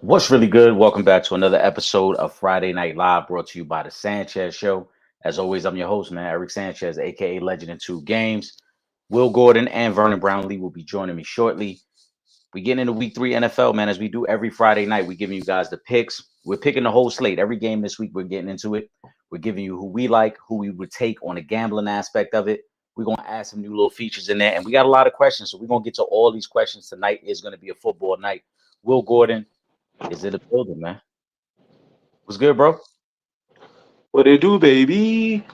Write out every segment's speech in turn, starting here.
What's really good? Welcome back to another episode of Friday Night Live brought to you by the Sanchez Show. As always, I'm your host, man, Eric Sanchez, aka Legend in Two Games. Will Gordon and Vernon Brownlee will be joining me shortly. We get into week 3 NFL, man, as we do every Friday night. We're giving you guys the picks. We're picking the whole slate. Every game this week, we're getting into it. We're giving you who we like, who we would take on the gambling aspect of it. We're going to add some new little features in there. And we got a lot of questions. So we're going to get to all these questions tonight. It's going to be a football night. Will Gordon is in the building, man. What's good, bro? What it do, baby?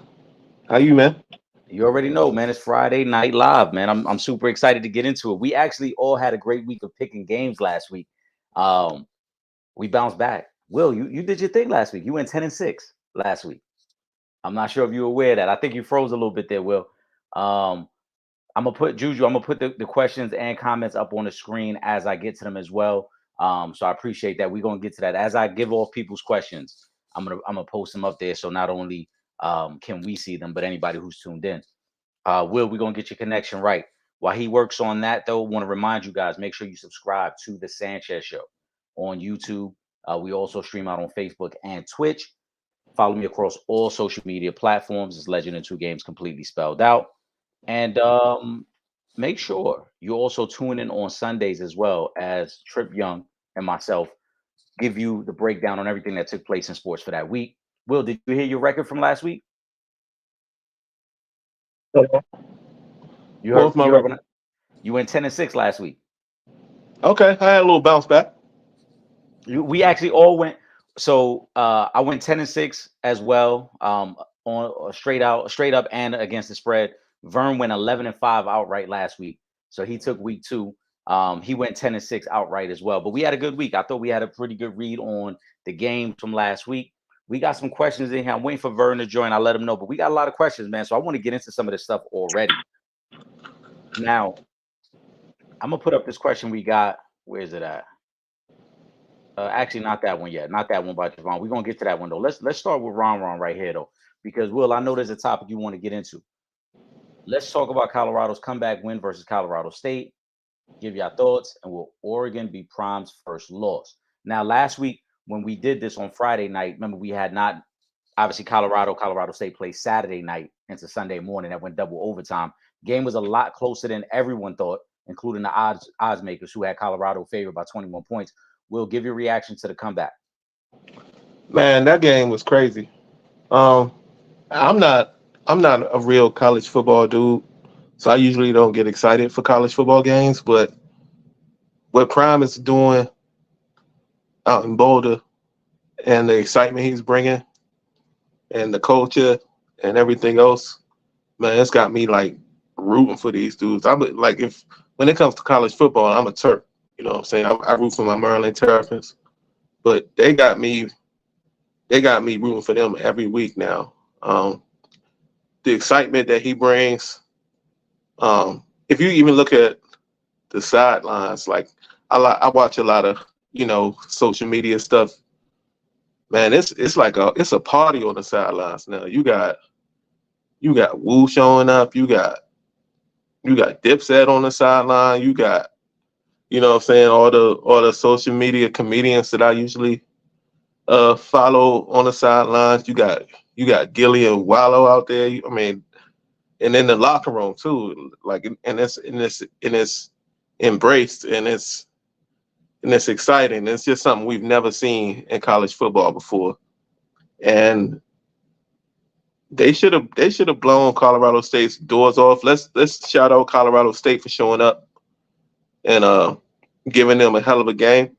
How you, man? You already know, man. It's Friday Night Live, man. I'm super excited to get into it. We actually all had a great week of picking games last week. We bounced back. Will, you did your thing last week. You went 10-6 last week. I'm not sure if you're aware of that. I think you froze a little bit there, Will. I'm gonna put Juju. I'm gonna put the questions and comments up on the screen as I get to them as well. So I appreciate that. We're gonna get to that as I give off people's questions. I'm gonna post them up there so not only can we see them, but anybody who's tuned in. Will, we're gonna get your connection right. While he works on that, though, want to remind you guys, make sure you subscribe to the Sanchez Show on YouTube. We also stream out on Facebook and Twitch. Follow me across all social media platforms. It's Legend in Two Games completely spelled out. And make sure you also tune in on Sundays as well as Trip Young and myself give you the breakdown on everything that took place in sports for that week. Will, did you hear your record from last week? You Both heard my you heard when record. you went 10-6 last week. Okay, I had a little bounce back. We actually all went. So I went 10-6 as well. On straight up, and against the spread. Vern went 11-5 outright last week, so he took week 2. He went 10-6 outright as well. But we had a good week. I thought we had a pretty good read on the game from last week. We got some questions in here. I'm waiting for Vern to join. I'll let him know. But we got a lot of questions, man. So I want to get into some of this stuff already. Now, I'm gonna put up this question we got. Where is it at? Actually, not that one yet. Not that one by Javon. We're gonna get to that one though. Let's start with Ron right here though, because Will, I know there's a topic you want to get into. Let's talk about Colorado's comeback win versus Colorado State. Give your thoughts, and will Oregon be Prime's first loss? Now, last week when we did this on Friday night, remember we had not obviously Colorado State played Saturday night into Sunday morning. That went double overtime. Game was a lot closer than everyone thought, including the odds makers who had Colorado favored by 21 points. Will give your reaction to the comeback. Man, that game was crazy. Um, I'm not a real college football dude, so I usually don't get excited for college football games. But what Prime is doing out in Boulder and the excitement he's bringing and the culture and everything else, man, it's got me like rooting for these dudes. I'm like, if when it comes to college football, I'm a Terp. You know what I'm saying? I root for my Maryland Terrapins, but they got me rooting for them every week now. The excitement that he brings. If you even look at the sidelines, like I watch a lot of social media stuff. Man, it's like it's a party on the sidelines now. You got Wu showing up. You got Dipset on the sideline. You got what I'm saying, all the social media comedians that I usually follow on the sidelines. You got Gilly and Wallow out there. I mean, and in the locker room too. Like, and it's embraced and it's exciting. It's just something we've never seen in college football before. And they should have blown Colorado State's doors off. Let's shout out Colorado State for showing up and giving them a hell of a game.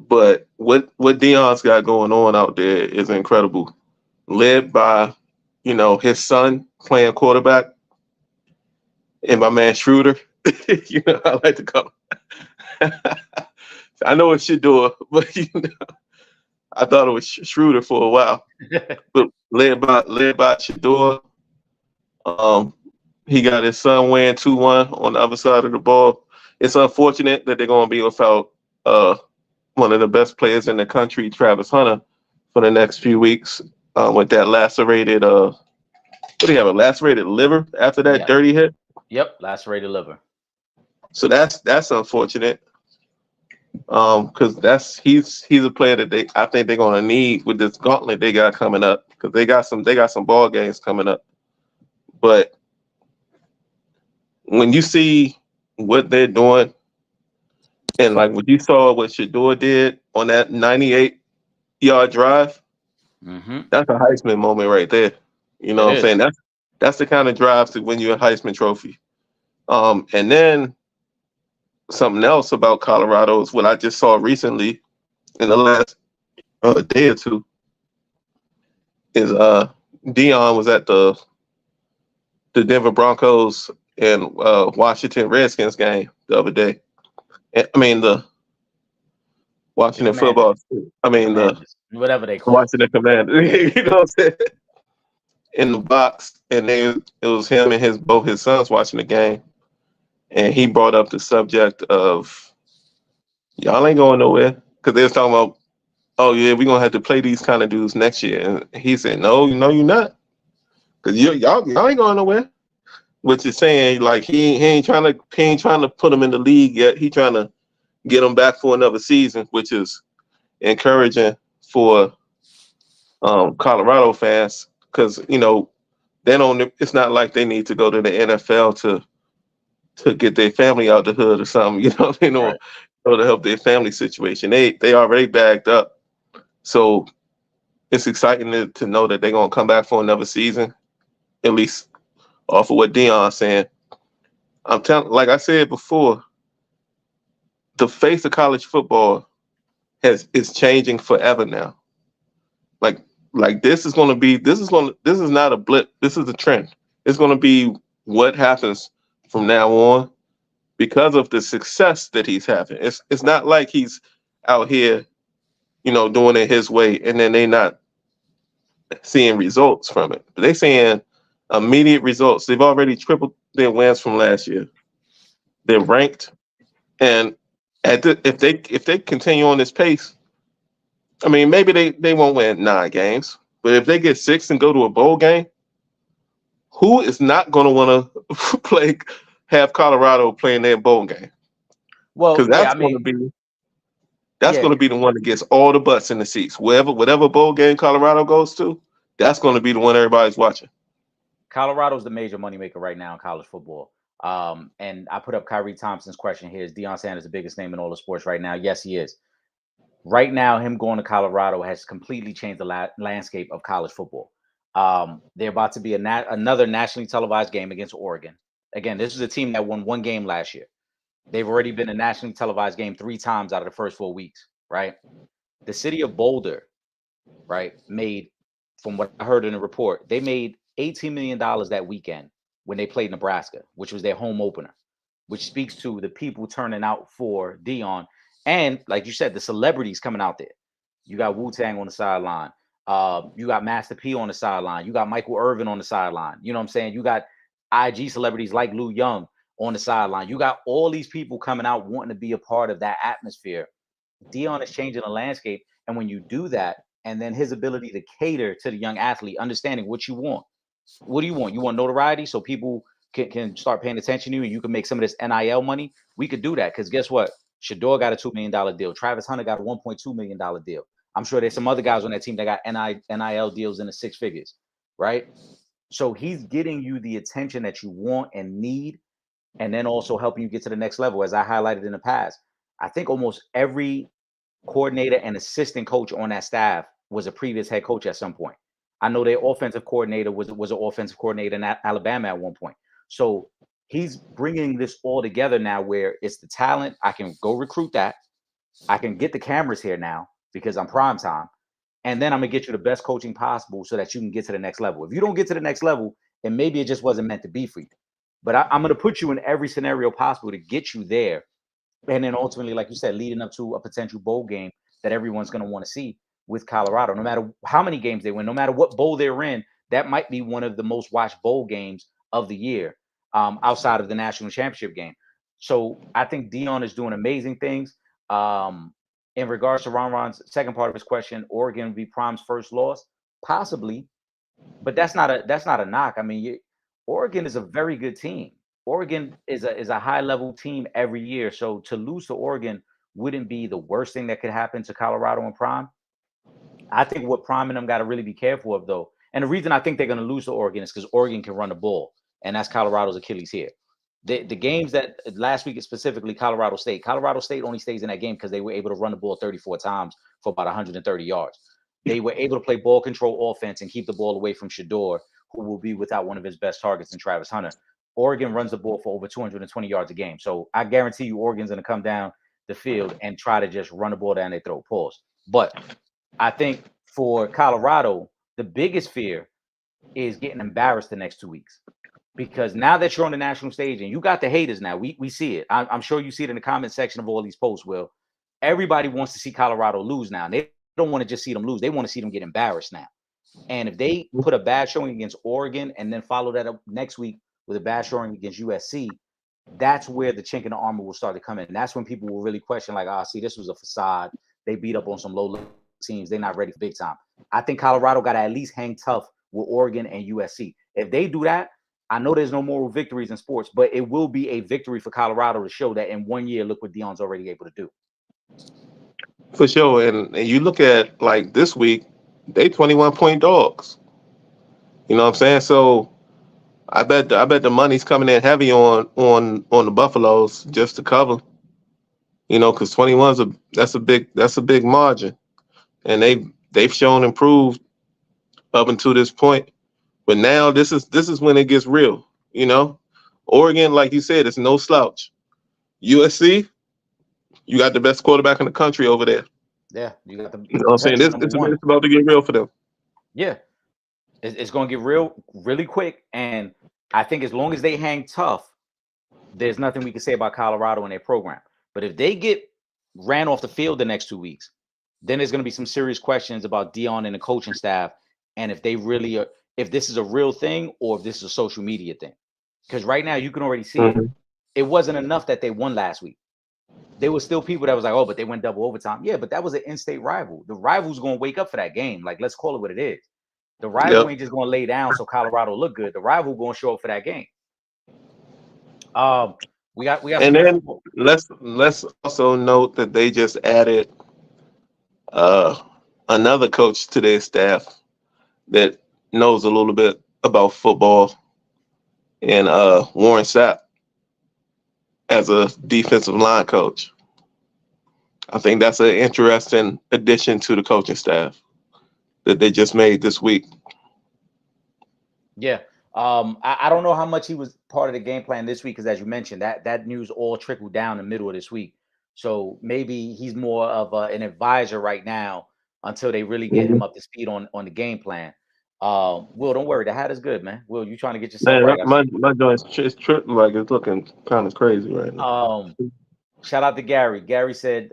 But what Deion's got going on out there is incredible. Led by, his son playing quarterback and my man Schroeder. I like to call him. I know it's Shador, but I thought it was Schroeder for a while. But led by Shador. He got his son weighing 2-1 on the other side of the ball. It's unfortunate that they're going to be without one of the best players in the country, Travis Hunter, for the next few weeks with that lacerated. What do you have? A lacerated liver after that dirty hit. Yep, lacerated liver. So that's unfortunate. Because he's a player that I think they're gonna need with this gauntlet they got coming up because they got some ball games coming up. But when you see what they're doing and like what you saw what Shador did on that 98-yard drive, Mm-hmm. that's a Heisman moment right there. You know It what I'm is. saying? That's the kind of drive to win you a Heisman Trophy. And then something else about Colorado is what I just saw recently in the last day or two is Dion was at the Denver Broncos and Washington Redskins game the other day. I mean the The Washington football. Commanders. I mean the Commanders. Whatever they call them. Washington Commanders. You know what I'm saying? In the box, and it was him and his both his sons watching the game, and he brought up the subject of y'all ain't going nowhere because they was talking about, oh yeah, we're gonna have to play these kind of dudes next year, and he said, no, you're not, because y'all ain't going nowhere. Which is saying like he ain't trying to put them in the league yet. He trying to get them back for another season, which is encouraging for Colorado fans because they don't. It's not like they need to go to the NFL to get their family out the hood or something. They know Right. to help their family situation. They already bagged up, so it's exciting to know that they're gonna come back for another season, at least off of what Dion's saying. I'm telling, like I said before, the face of college football is changing forever now. Like this is not a blip. This is a trend. It's gonna be what happens from now on because of the success that he's having. It's not like he's out here, doing it his way and then they not seeing results from it. But they seeing immediate results. They've already tripled their wins from last year. They're ranked, and if they continue on this pace, I mean, maybe they won't win 9 games, but if they get 6 and go to a bowl game, who is not going to want to have Colorado playing their bowl game? Well, Because yeah, that's I going mean, to be yeah, the one that gets all the butts in the seats. Whatever bowl game Colorado goes to, that's going to be the one everybody's watching. Colorado's the major moneymaker right now in college football. And I put up Kyrie Thompson's question here. Is Deion Sanders the biggest name in all the sports right now? Yes, he is. Right now, him going to Colorado has completely changed the landscape of college football. They're about to be another nationally televised game against Oregon. Again, this is a team that won one game last year. They've already been a nationally televised game 3 times out of the first 4 weeks, right? The city of Boulder, right, made, from what I heard in the report, they made $18 million that weekend when they played Nebraska, which was their home opener, which speaks to the people turning out for Dion. And like you said, the celebrities coming out there. You got Wu-Tang on the sideline. You got Master P on the sideline. You got Michael Irvin on the sideline. You know what I'm saying? You got IG celebrities like Lou Young on the sideline. You got all these people coming out wanting to be a part of that atmosphere. Dion is changing the landscape. And when you do that, and then his ability to cater to the young athlete, understanding what you want. What do you want? You want notoriety so people can start paying attention to you and you can make some of this NIL money? We could do that because guess what? Shador got a $2 million deal. Travis Hunter got a $1.2 million deal. I'm sure there's some other guys on that team that got NIL deals in the 6 figures, right? So he's getting you the attention that you want and need, and then also helping you get to the next level. As I highlighted in the past, I think almost every coordinator and assistant coach on that staff was a previous head coach at some point. I know their offensive coordinator was an offensive coordinator in Alabama at one point. So he's bringing this all together now where it's the talent. I can go recruit that. I can get the cameras here now because I'm prime time. And then I'm going to get you the best coaching possible so that you can get to the next level. If you don't get to the next level, then maybe it just wasn't meant to be for you. But I'm going to put you in every scenario possible to get you there, and then ultimately, like you said, leading up to a potential bowl game that everyone's going to want to see with Colorado. No matter how many games they win, no matter what bowl they're in, that might be one of the most watched bowl games of the year, outside of the national championship game. So I think Dion is doing amazing things. In regards to Ron's second part of his question, Oregon would be Prime's first loss, possibly, but that's not a knock. I mean, Oregon is a very good team. Oregon is a high level team every year. So to lose to Oregon wouldn't be the worst thing that could happen to Colorado and Prime. I think what Prime and them got to really be careful of, though, and the reason I think they're going to lose to Oregon is because Oregon can run the ball, and that's Colorado's Achilles here. The games that last week, specifically Colorado State only stays in that game because they were able to run the ball 34 times for about 130 yards. They were able to play ball control offense and keep the ball away from Shador, who will be without one of his best targets in Travis Hunter. Oregon runs the ball for over 220 yards a game. So I guarantee you Oregon's going to come down the field and try to just run the ball down their throat. Pause. But I think for Colorado, the biggest fear is getting embarrassed the next 2 weeks. Because now that you're on the national stage and you got the haters now, we see it. I'm sure you see it in the comment section of all these posts, Will. Everybody wants to see Colorado lose now. They don't want to just see them lose. They want to see them get embarrassed now. And if they put a bad showing against Oregon and then follow that up next week with a bad showing against USC, that's where the chink in the armor will start to come in. And that's when people will really question, like, see, this was a facade. They beat up on some low teams. They're not ready for big time. I think Colorado got to at least hang tough with Oregon and USC. If they do that, I know there's no moral victories in sports, but it will be a victory for Colorado to show that in 1 year, look what Deion's already able to do. For sure. And you look at, like, this week, they 21-point dogs. You know what I'm saying? So I bet the money's coming in heavy on the Buffaloes just to cover. You know, because 21's that's a big margin. And they've shown improved up until this point. But now this is when it gets real, you know. Oregon, like you said, it's no slouch. USC, you got the best quarterback in the country over there. Yeah, you got the. You know what I'm saying? It's about to get real for them. Yeah, it's going to get real really quick, and I think as long as they hang tough, there's nothing we can say about Colorado and their program. But if they get ran off the field the next 2 weeks, then there's going to be some serious questions about Deion and the coaching staff, and if they really are. If this is a real thing or if this is a social media thing. Because right now you can already see it. It wasn't enough that they won last week. There were still people that was like, oh, but they went double overtime. Yeah, but that was an in-state rival. The rival's going to wake up for that game. Like, let's call it what it is. The rival ain't just going to lay down so Colorado look good. The rival going to show up for that game. We got. And then let's also note that they just added another coach to their staff that knows a little bit about football, and Warren Sapp as a defensive line coach. I think that's an interesting addition to the coaching staff that they just made this week. Yeah. I don't know how much he was part of the game plan this week, because as you mentioned, that news all trickled down the middle of this week. So maybe he's more of an advisor right now until they really get him up to speed on the game plan. Will, don't worry, the hat is good, man. Will, you trying to get yourself right? My joint's tripping, like it's looking kind of crazy right now. Shout out to Gary. Gary said,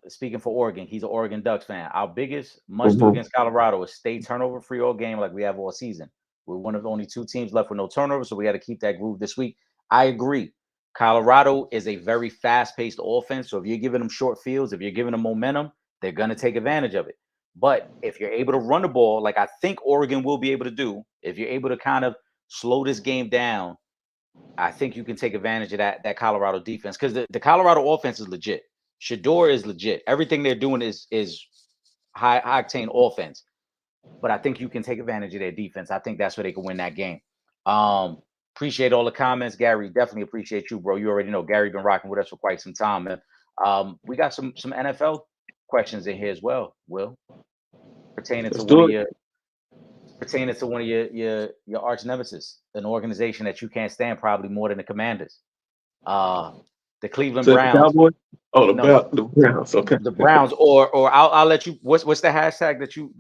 speaking for Oregon, he's an Oregon Ducks fan. Our biggest must-do against Colorado is stay turnover-free all game like we have all season. We're one of only 2 teams left with no turnover, so we got to keep that groove this week. I agree. Colorado is a very fast-paced offense, so if you're giving them short fields, if you're giving them momentum, they're going to take advantage of it. But if you're able to run the ball, like I think Oregon will be able to do, if you're able to kind of slow this game down, I think you can take advantage of that Colorado defense, because the Colorado offense is legit. Shador is legit. Everything they're doing is high octane offense. But I think you can take advantage of their defense. I think that's where they can win that game. Appreciate all the comments, Gary. Definitely appreciate you, bro. You already know Gary been rocking with us for quite some time, man. We got some NFL questions in here as well, Will, pertaining to one of your arch nemesis, an organization that you can't stand probably more than the Commanders. The Cleveland Browns. The Cowboys? Oh, the Browns. Okay. The Browns, or I'll let you. What's the hashtag that you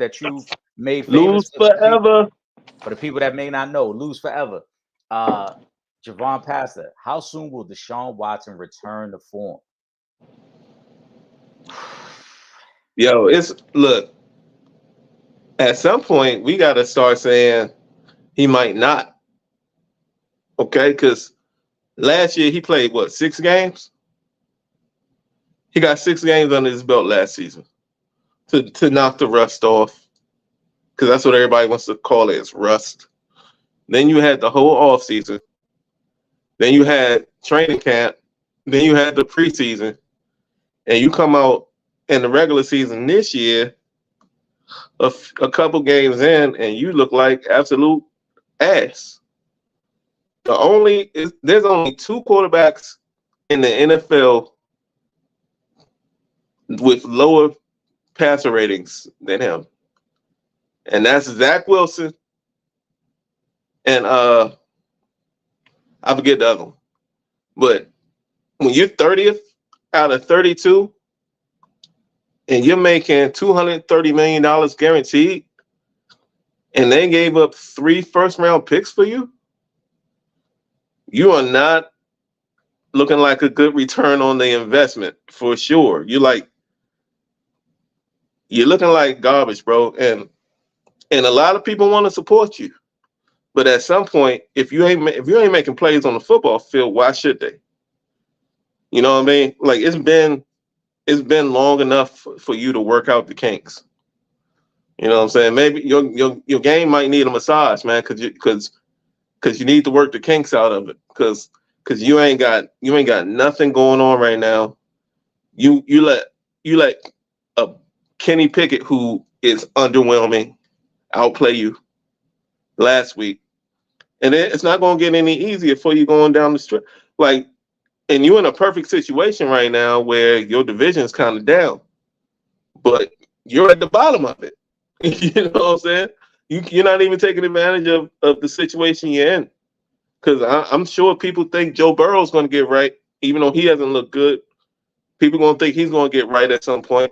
made famous? Lose forever. For the people that may not know, lose forever. Javon Pastor, how soon will Deshaun Watson return to form? Yo, look. At some point, we got to start saying he might not. Okay, because last year he played 6 games? He got 6 games under his belt last season to knock the rust off, because that's what everybody wants to call it, is rust. Then you had the whole offseason. Then you had training camp. Then you had the preseason. and you come out in the regular season this year, a couple games in, and you look like absolute ass. There's only two quarterbacks in the NFL with lower passer ratings than him, and that's Zach Wilson and I forget the other one. But when you're 30th out of 32 and you're making $230 million guaranteed, and they gave up 3 first-round picks for you, you are not looking like a good return on the investment for sure. You're looking like garbage, bro. And a lot of people want to support you, but at some point, if you ain't making plays on the football field, why should they? You know what I mean? Like it's been long enough for you to work out the kinks. You know what I'm saying? Maybe your game might need a massage, man, because you need to work the kinks out of it. Because you ain't got nothing going on right now. You let a Kenny Pickett, who is underwhelming, outplay you last week, and it's not going to get any easier for you going down the stretch. Like, and you're in a perfect situation right now where your division is kind of down, but you're at the bottom of it. You know what I'm saying? You're not even taking advantage of the situation you're in. Because I'm sure people think Joe Burrow's going to get right, even though he hasn't looked good. People going to think he's going to get right at some point.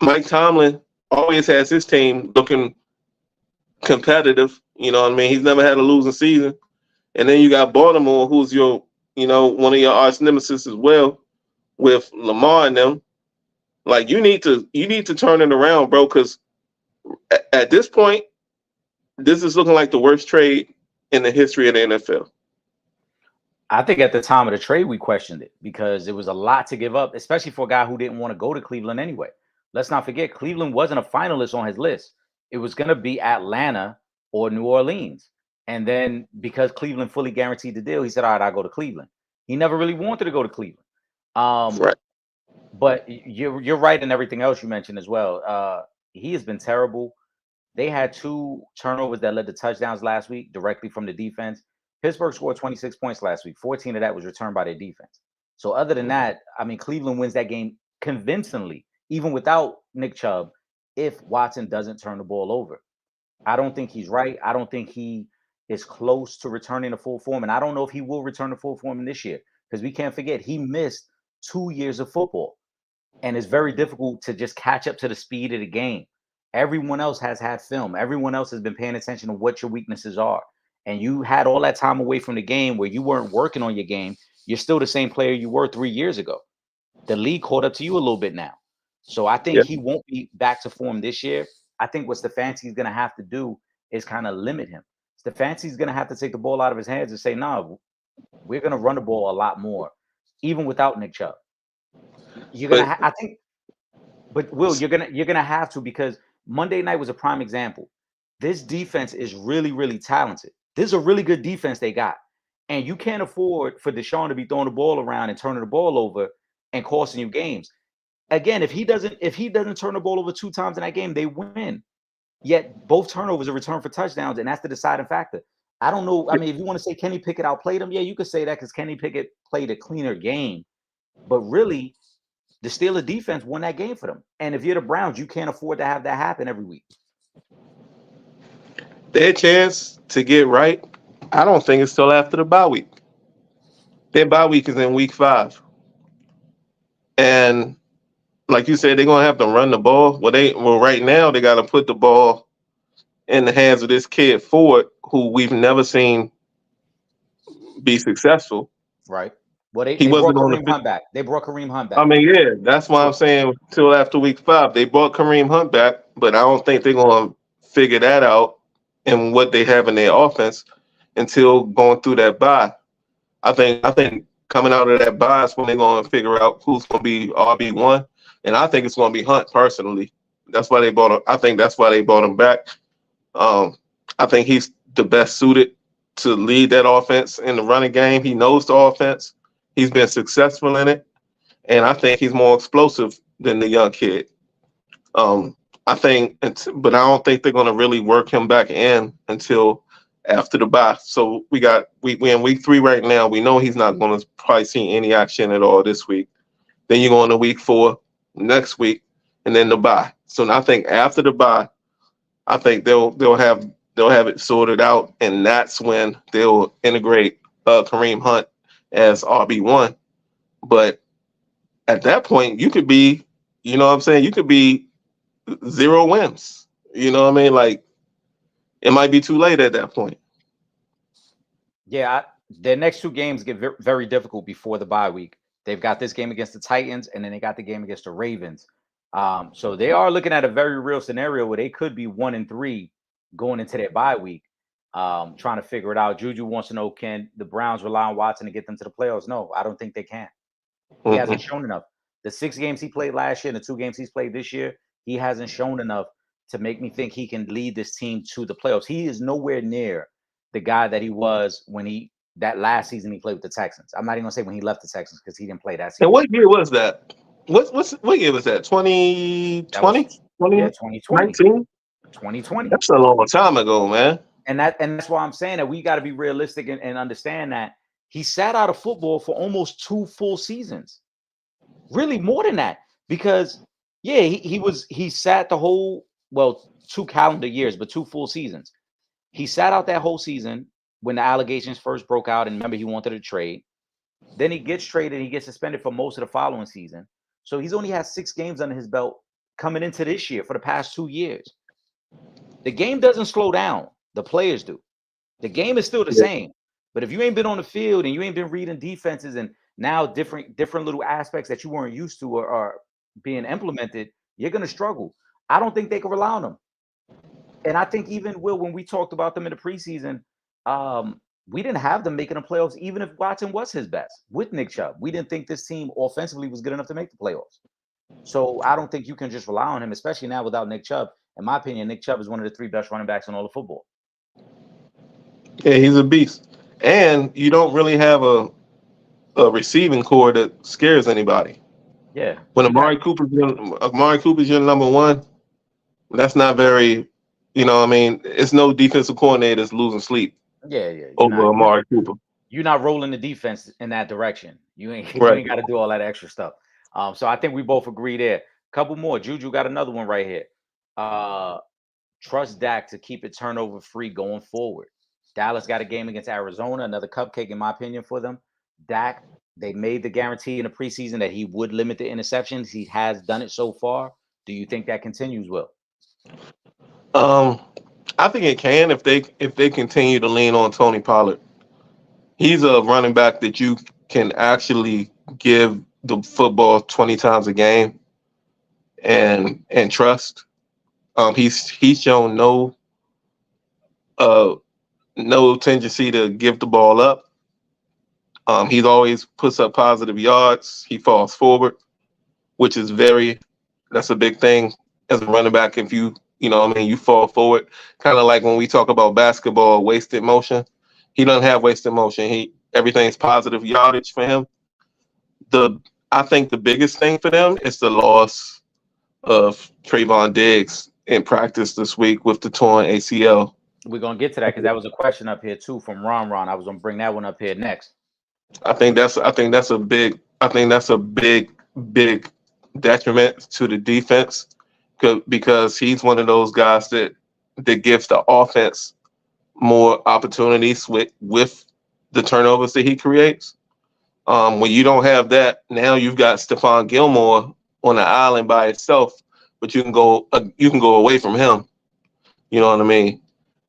Mike Tomlin always has his team looking competitive. You know what I mean? He's never had a losing season. And then you got Baltimore, who's one of your arch nemesis as well, with Lamar and them. Like you need to turn it around, bro. Because at this point, this is looking like the worst trade in the history of the NFL. I think at the time of the trade, we questioned it because it was a lot to give up, especially for a guy who didn't want to go to Cleveland anyway. Let's not forget, Cleveland wasn't a finalist on his list. It was going to be Atlanta or New Orleans. And then because Cleveland fully guaranteed the deal, he said, all right, I'll go to Cleveland. He never really wanted to go to Cleveland. Right. But you're right in everything else you mentioned as well. He has been terrible. They had 2 turnovers that led to touchdowns last week directly from the defense. Pittsburgh scored 26 points last week. 14 of that was returned by their defense. So other than that, I mean, Cleveland wins that game convincingly, even without Nick Chubb, if Watson doesn't turn the ball over. I don't think he's right. I don't think he is close to returning to full form. And I don't know if he will return to full form this year because we can't forget he missed 2 years of football. And it's very difficult to just catch up to the speed of the game. Everyone else has had film. Everyone else has been paying attention to what your weaknesses are. And you had all that time away from the game where you weren't working on your game. You're still the same player you were 3 years ago. The league caught up to you a little bit now. So I think he won't be back to form this year. I think what Stefanski's going to have to do is kind of limit him. Stefanski's going to have to take the ball out of his hands and say, nah, we're going to run the ball a lot more, even without Nick Chubb. You're going to I think, but Will, you're going to have to, because Monday night was a prime example. This defense is really, really talented. This is a really good defense they got. And you can't afford for Deshaun to be throwing the ball around and turning the ball over and costing you games. Again, if he doesn't turn the ball over 2 times in that game, they win. Yet both turnovers are returned for touchdowns, and that's the deciding factor. I don't know. I mean, if you want to say Kenny Pickett outplayed him, yeah, you could say that because Kenny Pickett played a cleaner game. But really, the Steelers defense won that game for them. And if you're the Browns, you can't afford to have that happen every week. Their chance to get right, I don't think it's till after the bye week. Their bye week is in week 5. And like you said, they're gonna have to run the ball. Well, right now they gotta put the ball in the hands of this kid Ford, who we've never seen be successful. Right. Well, they brought Kareem Hunt back. They brought Kareem Hunt back. I mean, yeah, that's why I'm saying till after week 5. They brought Kareem Hunt back, but I don't think they're gonna figure that out and what they have in their offense until going through that bye. I think coming out of that bye is when they're gonna figure out who's gonna be RB1. And I think it's going to be Hunt personally. That's why they bought him. I think that's why they bought him back. I think he's the best suited to lead that offense in the running game. He knows the offense. He's been successful in it. and I think he's more explosive than the young kid. Um, I think, but I don't think they're going to really work him back in until after the bye. So we in week 3 right now. We know he's not going to probably see any action at all this week. Then you go into week 4 next week, and then the bye. So I think after the bye, I think they'll have it sorted out, and that's when they'll integrate Kareem Hunt as RB1. But at that point, you could be, you know what I'm saying, you could be 0 wins. You know what I mean? Like, it might be too late at that point. Yeah, their next 2 games get very difficult before the bye week. They've got this game against the Titans, and then they got the game against the Ravens. So they are looking at a very real scenario where they could be 1-3 going into their bye week, trying to figure it out. Juju wants to know, can the Browns rely on Watson to get them to the playoffs? No, I don't think they can. He hasn't shown enough. The 6 games he played last year and the 2 games he's played this year, he hasn't shown enough to make me think he can lead this team to the playoffs. He is nowhere near the guy that he was when that last season he played with the Texans. I'm not even gonna say when he left the Texans because he didn't play that season. And what year was that? What year was that? 2020? Yeah, 2020. 2020. That's a long time ago, man. And that's why I'm saying that we got to be realistic and understand that he sat out of football for almost 2 full seasons. Really more than that. Because he sat the whole 2 calendar years, but 2 full seasons. He sat out that whole season when the allegations first broke out, and remember he wanted to trade. Then he gets traded, he gets suspended for most of the following season. So he's only had 6 games under his belt coming into this year for the past 2 years. The game doesn't slow down. The players do. The game is still the same. But if you ain't been on the field and you ain't been reading defenses and now different little aspects that you weren't used to are being implemented, you're going to struggle. I don't think they can rely on them. And I think even when we talked about them in the preseason, we didn't have them making the playoffs, even if Watson was his best with Nick Chubb. We didn't think this team offensively was good enough to make the playoffs. So I don't think you can just rely on him, especially now without Nick Chubb. In my opinion, Nick Chubb is one of the 3 best running backs in all of football. Yeah, he's a beast. And you don't really have a receiving core that scares anybody. Yeah. When Amari Cooper's your number 1, that's not very, you know what I mean? It's no defensive coordinators losing sleep. Yeah. Over Amari Cooper. You're not rolling the defense in that direction. You ain't got to do all that extra stuff. So I think we both agree there. Couple more. Juju got another one right here. Trust Dak to keep it turnover free going forward. Dallas got a game against Arizona, another cupcake in my opinion for them. Dak, they made the guarantee in the preseason that he would limit the interceptions. He has done it so far. Do you think that continues, Will? I think it can if they continue to lean on Tony Pollard. He's a running back that you can actually give the football 20 times a game and trust. He's shown no tendency to give the ball up. He always puts up positive yards. He falls forward, which is that's a big thing as a running back. If you fall forward, kind of like when we talk about basketball, wasted motion. He doesn't have wasted motion. Everything's positive yardage for him. I think the biggest thing for them is the loss of Trayvon Diggs in practice this week with the torn ACL. We're gonna get to that because that was a question up here too from Ron. I was gonna bring that one up here next. I think that's a big detriment to the defense because he's one of those guys that gives the offense more opportunities with the turnovers that he creates. When you don't have that, now you've got Stephon Gilmore on the island by itself, but you can go away from him. You know what I mean?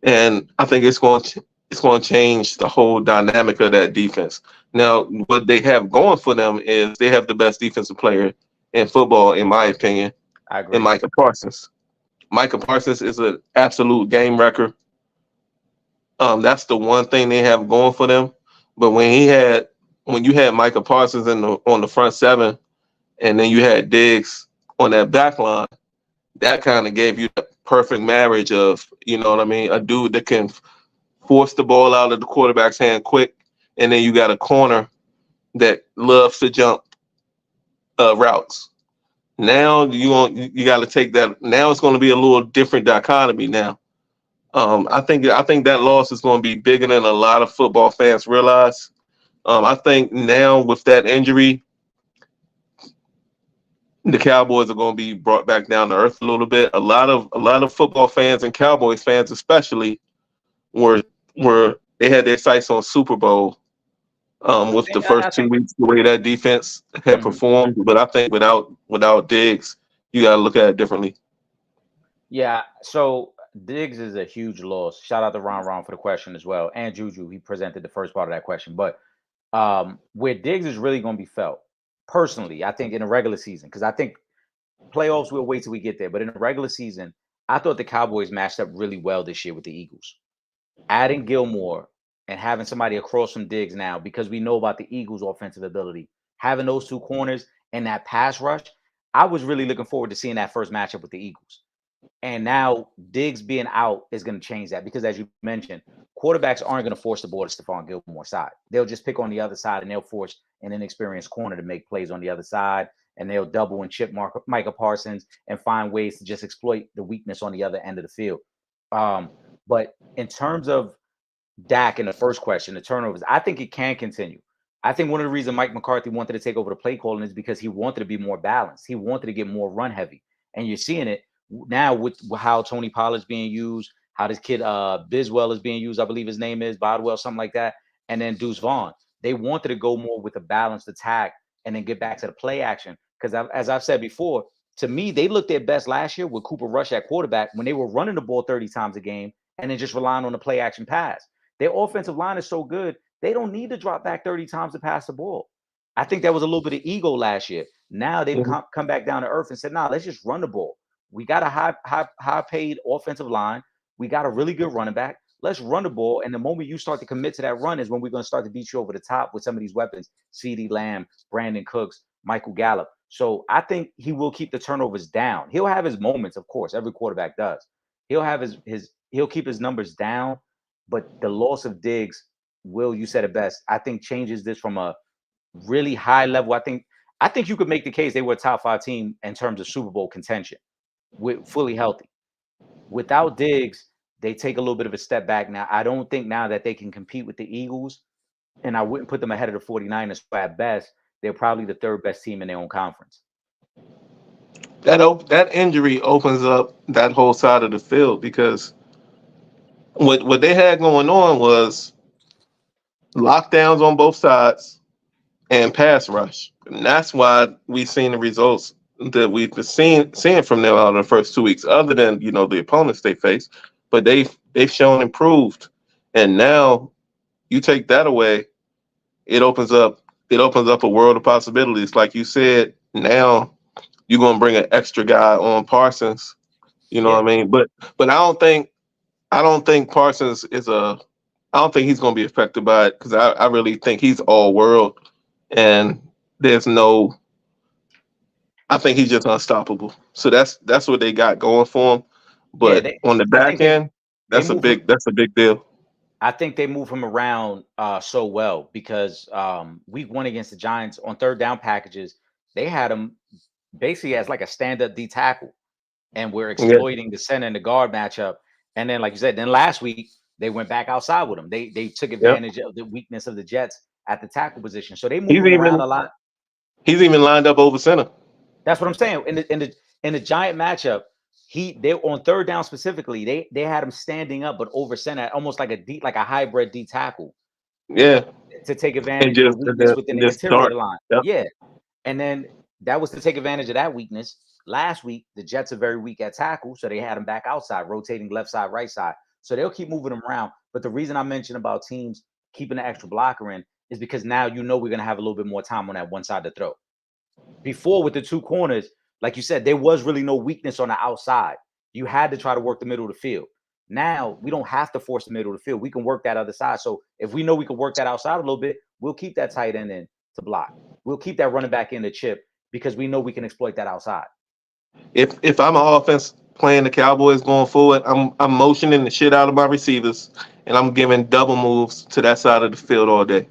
And I think it's going to change the whole dynamic of that defense. Now, what they have going for them is they have the best defensive player in football, in my opinion, I agree. in Micah Parsons. Micah Parsons is an absolute game wrecker. That's the one thing they have going for them. But when you had Micah Parsons on the front 7, and then you had Diggs on that back line, that kind of gave you the perfect marriage of, you know what I mean, a dude that can force the ball out of the quarterback's hand quick, and then you got a corner that loves to jump routes. Now you got to take that. Now it's going to be a little different dichotomy now. I think that loss is going to be bigger than a lot of football fans realize. I think now with that injury, the Cowboys are going to be brought back down to earth a little bit. A lot of football fans and Cowboys fans especially were they had their sights on Super Bowl with the I first two think. weeks the way that defense had Mhm. performed. But I think without Diggs, you got to look at it differently. Yeah, so Diggs is a huge loss. Shout out to Ron for the question as well, and Juju. He presented the first part of that question, but where Diggs is really going to be felt, personally, I think in a regular season, because I think playoffs we'll wait till we get there, but in a regular season, I thought the Cowboys matched up really well this year with the Eagles. Adding Gilmore and having somebody across from Diggs now, because we know about the Eagles' offensive ability, having those two corners and that pass rush, I was really looking forward to seeing that first matchup with the Eagles. And now Diggs being out is going to change that because, as you mentioned, quarterbacks aren't going to force the ball to Stephon Gilmore's side. They'll just pick on the other side and they'll force an inexperienced corner to make plays on the other side. And they'll double and chip Micah Parsons and find ways to just exploit the weakness on the other end of the field. But in terms of Dak in the first question, the turnovers, I think it can continue. I think one of the reasons Mike McCarthy wanted to take over the play calling is because he wanted to be more balanced. He wanted to get more run heavy. And you're seeing it now with how Tony Pollard's being used, how this kid Biswell is being used, I believe his name is Bodwell, something like that, and then Deuce Vaughn. They wanted to go more with a balanced attack and then get back to the play action. Because as I've said before, to me, they looked their best last year with Cooper Rush at quarterback when they were running the ball 30 times a game and then just relying on the play action pass. Their offensive line is so good, they don't need to drop back 30 times to pass the ball. I think that was a little bit of ego last year. Now they've Mhm. come back down to earth and said, nah, let's just run the ball. We got a high paid offensive line. We got a really good running back. Let's run the ball. And the moment you start to commit to that run is when we're going to start to beat you over the top with some of these weapons, CeeDee Lamb, Brandon Cooks, Michael Gallup. So I think he will keep the turnovers down. He'll have his moments, of course. Every quarterback does. He'll have he'll keep his numbers down, but the loss of Diggs, Will, you said it best, I think changes this from a really high level. I think you could make the case they were a top 5 team in terms of Super Bowl contention with fully healthy. Without Diggs, they take a little bit of a step back now. I don't think now that they can compete with the Eagles, and I wouldn't put them ahead of the 49ers. At best, they're probably the third best team in their own conference. That injury opens up that whole side of the field because what they had going on was lockdowns on both sides and pass rush. And that's why we've seen the results that we've been seeing from them out of the first 2 weeks, other than the opponents they face. But they've shown improved. And now you take that away, it opens up a world of possibilities. Like you said, now you're gonna bring an extra guy on Parsons. You know Yeah, what I mean? But I don't think Parsons is I don't think he's going to be affected by it because I really think he's all world, and there's no. I think he's just unstoppable. So that's what they got going for him. yeah. But on the I back think they end, they that's a move him. big deal. I think they move him around so well because week 1 against the Giants on third down packages, they had him basically as like a stand-up D tackle, and we're Yeah, exploiting the center and the guard matchup. And then, like you said, then last week they went back outside with him. They took yep. advantage of the weakness of the Jets at the tackle position. So they move He's him around even a lot. he's even lined up over center. That's what I'm saying. In the Giant matchup, they on third down specifically, they had him standing up but over center, almost like a hybrid D tackle Yeah, to take and advantage of the just weakness within the just interior of start. the line. Yep. Yeah. And then that was to take advantage of that weakness. Last week, the Jets are very weak at tackle, so they had him back outside, rotating left side, right side. So they'll keep moving him around. But the reason I mentioned about teams keeping an extra blocker in is because now we're going to have a little bit more time on that one side to throw. Before, with the two corners, like you said, there was really no weakness on the outside. You had to try to work the middle of the field. Now we don't have to force the middle of the field. We can work that other side. So if we know we can work that outside a little bit, we'll keep that tight end in to block. We'll keep that running back in the chip because we know we can exploit that outside. If I'm an offense playing the Cowboys going forward, I'm motioning the shit out of my receivers, and I'm giving double moves to that side of the field all day.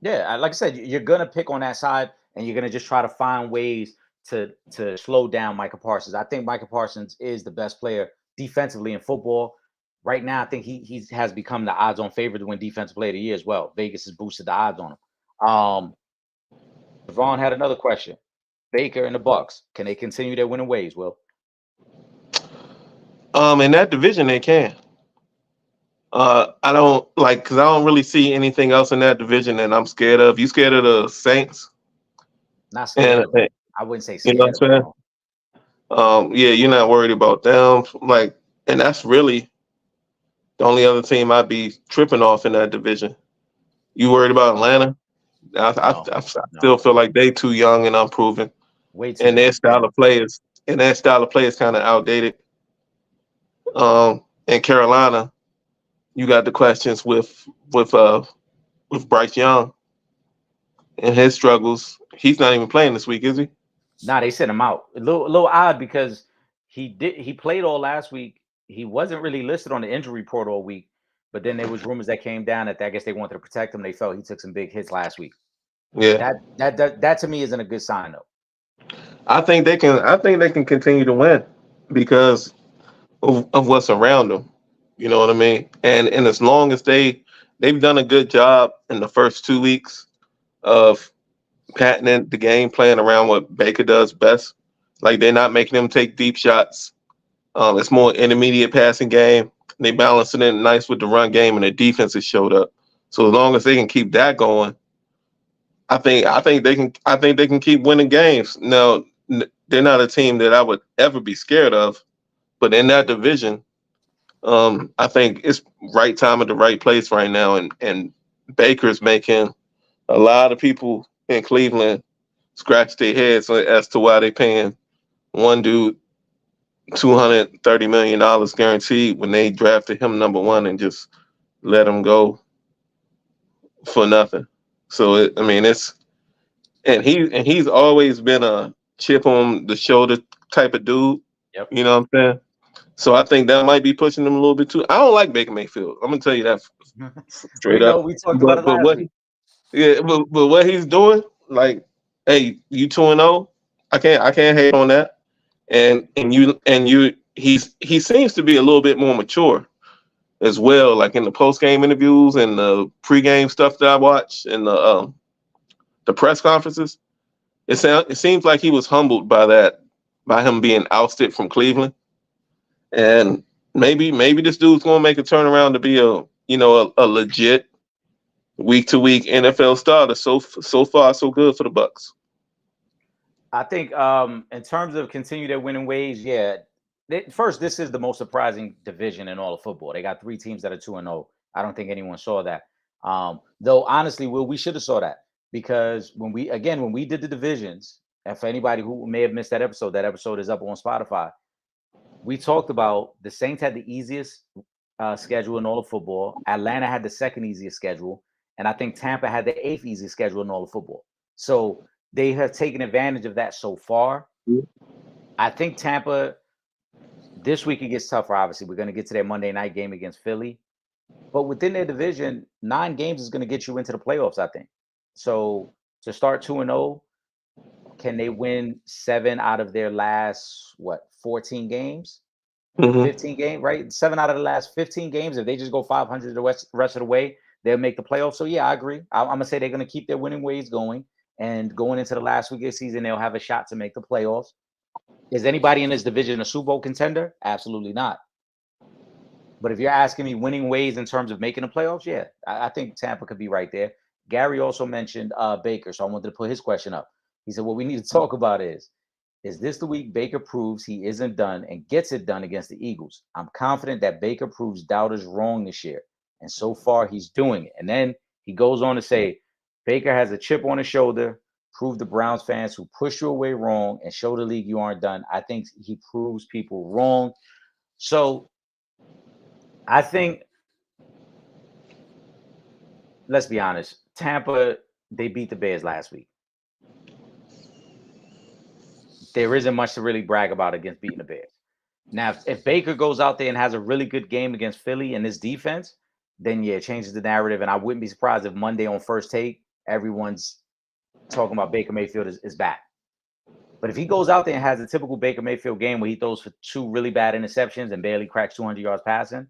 Yeah, like I said, you're gonna pick on that side, and you're gonna just try to find ways to slow down Micah Parsons. I think Micah Parsons is the best player defensively in football right now. I think he has become the odds-on favorite to win Defensive Player of the Year as well. Vegas has boosted the odds on him. Vaughn had another question. Baker and the Bucks, can they continue their winning ways? Will? In that division, they can. I don't because I don't really see anything else in that division that I'm scared of. You scared of the Saints? Not scared of them. I wouldn't say scared. You know what I'm saying? Yeah, you're not worried about them. And that's really the only other team I'd be tripping off in that division. You worried about Atlanta? I still feel like they too young and unproven. Way too and their style of players kind of outdated. In Carolina, you got the questions with Bryce Young and his struggles. He's not even playing this week, is he? Nah, they sent him out. A little odd because he played all last week. He wasn't really listed on the injury report all week, but then there was rumors that came down that I guess they wanted to protect him. They felt he took some big hits last week. Yeah, that to me isn't a good sign though. I think they can continue to win because of what's around them. You know what I mean? And as long as they've done a good job in the first 2 weeks of patenting the game plan around what Baker does best. Like they're not making him take deep shots. It's more intermediate passing game. They balancing it nice with the run game, and the defense has showed up. So as long as they can keep that going, I think they can keep winning games. Now they're not a team that I would ever be scared of, but in that division, I think it's right time at the right place right now, and Baker's making a lot of people in Cleveland scratch their heads as to why they're paying one dude $230 million guaranteed when they drafted him number one and just let him go for nothing. So he's always been a chip on the shoulder type of dude. Yep. You know what I'm saying? So I think that might be pushing him a little bit too. I don't like Baker Mayfield. I'm gonna tell you that straight up. We talked about it last week. Yeah, but what he's doing, like, hey, you 2-0. I can't hate on that. And he seems to be a little bit more mature as well. Like in the post game interviews and the pregame stuff that I watch and the press conferences, it seems like he was humbled by him being ousted from Cleveland. And maybe this dude's gonna make a turnaround to be a legit week-to-week NFL starter. So far, so good for the Bucks. I think in terms of continue their winning ways, yeah. First, this is the most surprising division in all of football. They got 3 teams that are 2-0. I don't think anyone saw that. Though honestly, Will, we should have saw that because when we did the divisions, and for anybody who may have missed that episode is up on Spotify. We talked about the Saints had the easiest schedule in all of football. Atlanta had the second easiest schedule. And I think Tampa had the 8th easiest schedule in all of football. So they have taken advantage of that so far. I think Tampa, this week it gets tougher, obviously. We're going to get to their Monday night game against Philly. But within their division, 9 games is going to get you into the playoffs, I think. So to start 2-0, can they win 7 out of their last, 14 games? 15 games, right? 7 out of the last 15 games. If they just go 500 the rest of the way, they'll make the playoffs. So, yeah, I agree. I'm going to say they're going to keep their winning ways going. And going into the last week of the season, they'll have a shot to make the playoffs. Is anybody in this division a Super Bowl contender? Absolutely not. But if you're asking me winning ways in terms of making the playoffs, yeah, I think Tampa could be right there. Gary also mentioned Baker, so I wanted to put his question up. He said, what we need to talk about is this the week Baker proves he isn't done and gets it done against the Eagles? I'm confident that Baker proves doubters wrong this year. And so far, he's doing it. And then he goes on to say, Baker has a chip on his shoulder, prove the Browns fans who push you away wrong and show the league you aren't done. I think he proves people wrong. So I think, let's be honest, Tampa, they beat the Bears last week. There isn't much to really brag about against beating the Bears. Now, if Baker goes out there and has a really good game against Philly and this defense, then yeah, it changes the narrative. And I wouldn't be surprised if Monday on First Take, everyone's talking about Baker Mayfield is back. But if he goes out there and has a typical Baker Mayfield game where he throws for 2 really bad interceptions and barely cracks 200 yards passing,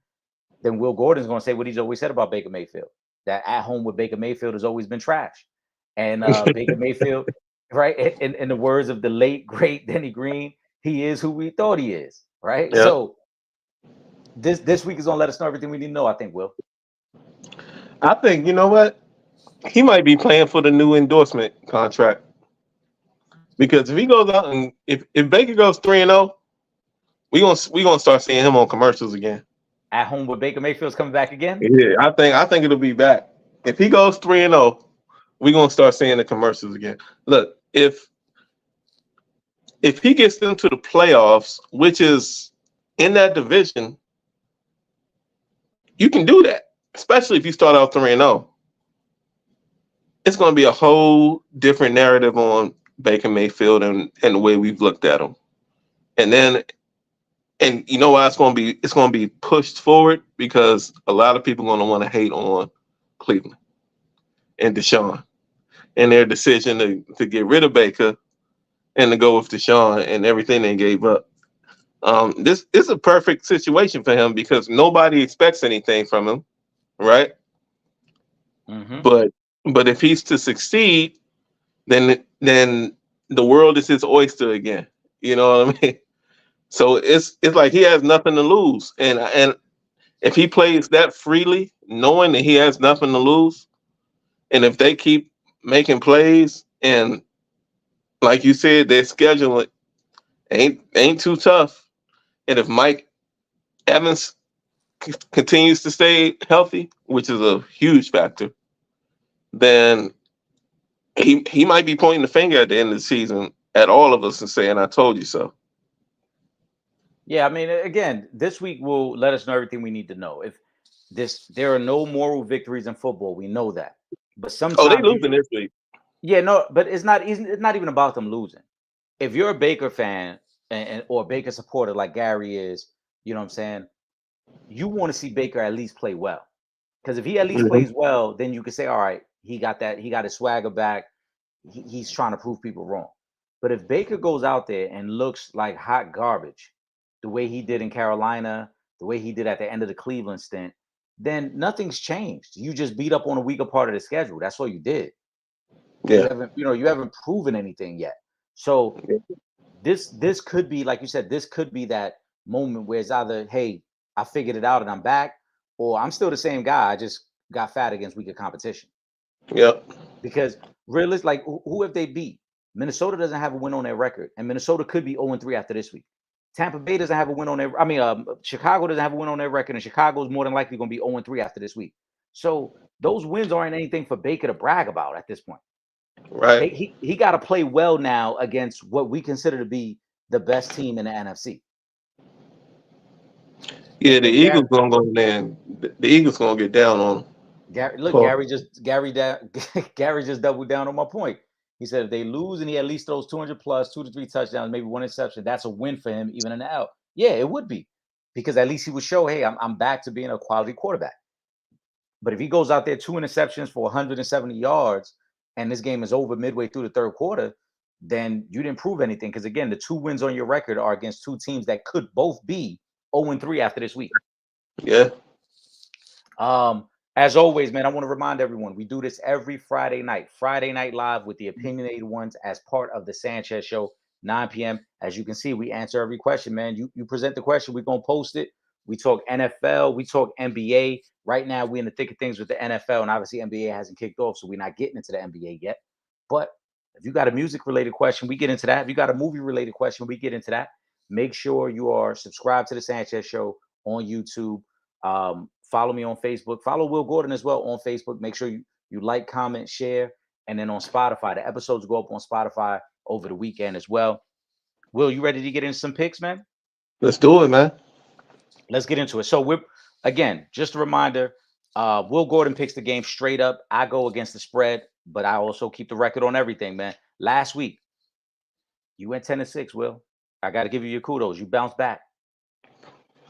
then Will Gordon's going to say what he's always said about Baker Mayfield, that at home with Baker Mayfield has always been trash. And Baker Mayfield, right, in the words of the late, great Denny Green, he is who we thought he is, right? Yeah. So this week is going to let us know everything we need to know, I think, Will. I think, you know what? He might be playing for the new endorsement contract. Because if he goes out and if Baker goes 3-0, we gonna start seeing him on commercials again. At home with Baker Mayfield's coming back again? Yeah, I think it'll be back. If he goes 3-0, we're gonna start seeing the commercials again. Look, if he gets them to the playoffs, which is in that division, you can do that, especially if you start out 3-0. It's gonna be a whole different narrative on Baker Mayfield and the way we've looked at him. And you know why it's gonna be pushed forward, because a lot of people are gonna want to hate on Cleveland and Deshaun and their decision to get rid of Baker and to go with Deshaun and everything they gave up. This is a perfect situation for him because nobody expects anything from him, right? Mm-hmm. But if he's to succeed, then the world is his oyster again. You know what I mean? So it's like he has nothing to lose, and if he plays that freely, knowing that he has nothing to lose, and if they keep making plays, and like you said, their schedule ain't too tough, and if Mike Evans continues to stay healthy, which is a huge factor, then he might be pointing the finger at the end of the season at all of us and saying, "I told you so." Yeah, I mean, again, this week will let us know everything we need to know. If there are no moral victories in football, we know that. But Oh, they sometimes losing this week. yeah, no, but it's not even about them losing. If you're a Baker fan or a Baker supporter like Gary is, you know what I'm saying, you want to see Baker at least play well. Because if he at least plays well, then you can say, all right, he got his swagger back. He's trying to prove people wrong. But if Baker goes out there and looks like hot garbage, the way he did in Carolina, the way he did at the end of the Cleveland stint, then nothing's changed. You just beat up on a weaker part of the schedule. That's all you did. Yeah. You haven't proven anything yet. So this could be, like you said, this could be that moment where it's either, hey, I figured it out and I'm back, or I'm still the same guy. I just got fat against weaker competition. Yep. Because realistic, like who have they beat? Minnesota doesn't have a win on their record, and Minnesota could be 0-3 after this week. Tampa Bay doesn't have a win on their. Chicago doesn't have a win on their record, and Chicago is more than likely going to be 0-3 after this week. So those wins aren't anything for Baker to brag about at this point. Right. He got to play well now against what we consider to be the best team in the NFC. Yeah, the Eagles gonna go in there. The Eagles gonna get down on them. Gary just doubled down on my point. He said if they lose and he at least throws 200 plus, 2 to 3 touchdowns, maybe 1 interception, that's a win for him, even in the L. Yeah, it would be, because at least he would show, hey, I'm back to being a quality quarterback. But if he goes out there 2 interceptions for 170 yards, and this game is over midway through the third quarter, then you didn't prove anything. Because again, the 2 wins on your record are against 2 teams that could both be 0-3 after this week. Yeah. As always, man, I want to remind everyone, we do this every Friday night live with the Opinionated ones as part of the Sanchez Show, 9 p.m. As you can see, we answer every question, man. You present the question, we're going to post it. We talk NFL, we talk NBA. Right now, we're in the thick of things with the NFL, and obviously NBA hasn't kicked off, so we're not getting into the NBA yet. But if you got a music-related question, we get into that. If you got a movie-related question, we get into that. Make sure you are subscribed to the Sanchez Show on YouTube. Follow me on Facebook. Follow Will Gordon as well on Facebook. Make sure you like, comment, share. And then on Spotify, the episodes go up on Spotify over the weekend as well. Will, you ready to get into some picks, man? Let's do it, man. Let's get into it. So again, just a reminder, Will Gordon picks the game straight up. I go against the spread, but I also keep the record on everything, man. Last week, you went 10-6, Will. I got to give you your kudos. You bounced back.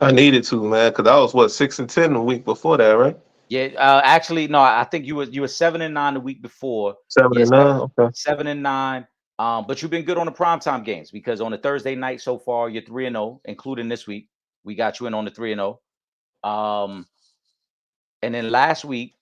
I needed to, man, because I was 6-10 the week before that, right? Yeah, actually, no. I think you were 7-9 the week before. Seven Yes, and nine. Okay. 7-9. But you've been good on the primetime games because on the Thursday night so far, you're 3-0, including this week. We got you in on the 3-0. And then last week,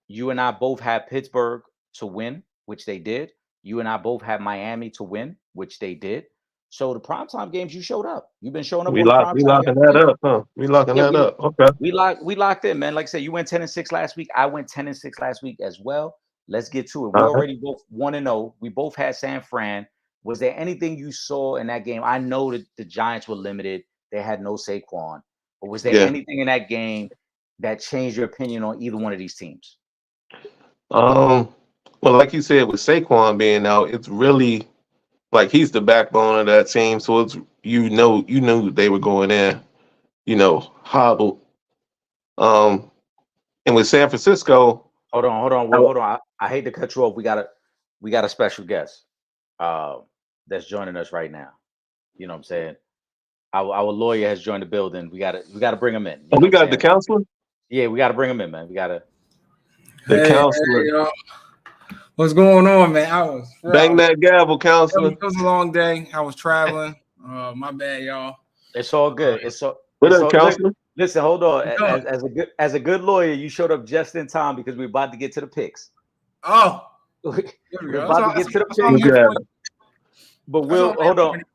you and I both had Pittsburgh to win, which they did. You and I both had Miami to win, which they did. So the primetime games, you showed up. You've been showing up on the We primetime locking games. that up, huh? We locking Yeah, that up. Okay. we locked in, man. Like I said, you went 10-6 last week. I went 10-6 last week as well. Let's get to it. We All right. already both 1-0. We both had San Fran. Was there anything you saw in that game? I know that the Giants were limited. They had no Saquon. But was there Yeah. anything in that game that changed your opinion on either one of these teams? Well, like you said, with Saquon being out, it's really like he's the backbone of that team. So it's you knew they were going in, hobbled. Um, and with San Francisco, Hold on. Hold on. I hate to cut you off. We got a special guest that's joining us right now. You know what I'm saying? Our lawyer has joined the building. We gotta bring him in. You know we what I'm got the saying? counselor. Yeah, we gotta bring him in, man. We gotta. The Hey, counselor. y'all. What's going on, man? Bang that gavel, counselor. It was a long day. I was traveling. My bad, y'all. It's all good. It's all. What It's up, all. counselor? Listen, hold on. No. As a good lawyer, you showed up just in time because we're about to get to the picks. Oh, We're here we about go. to get to the That's all I'm picks. here Yeah. for. But That's Will, all I'm hold here on. for.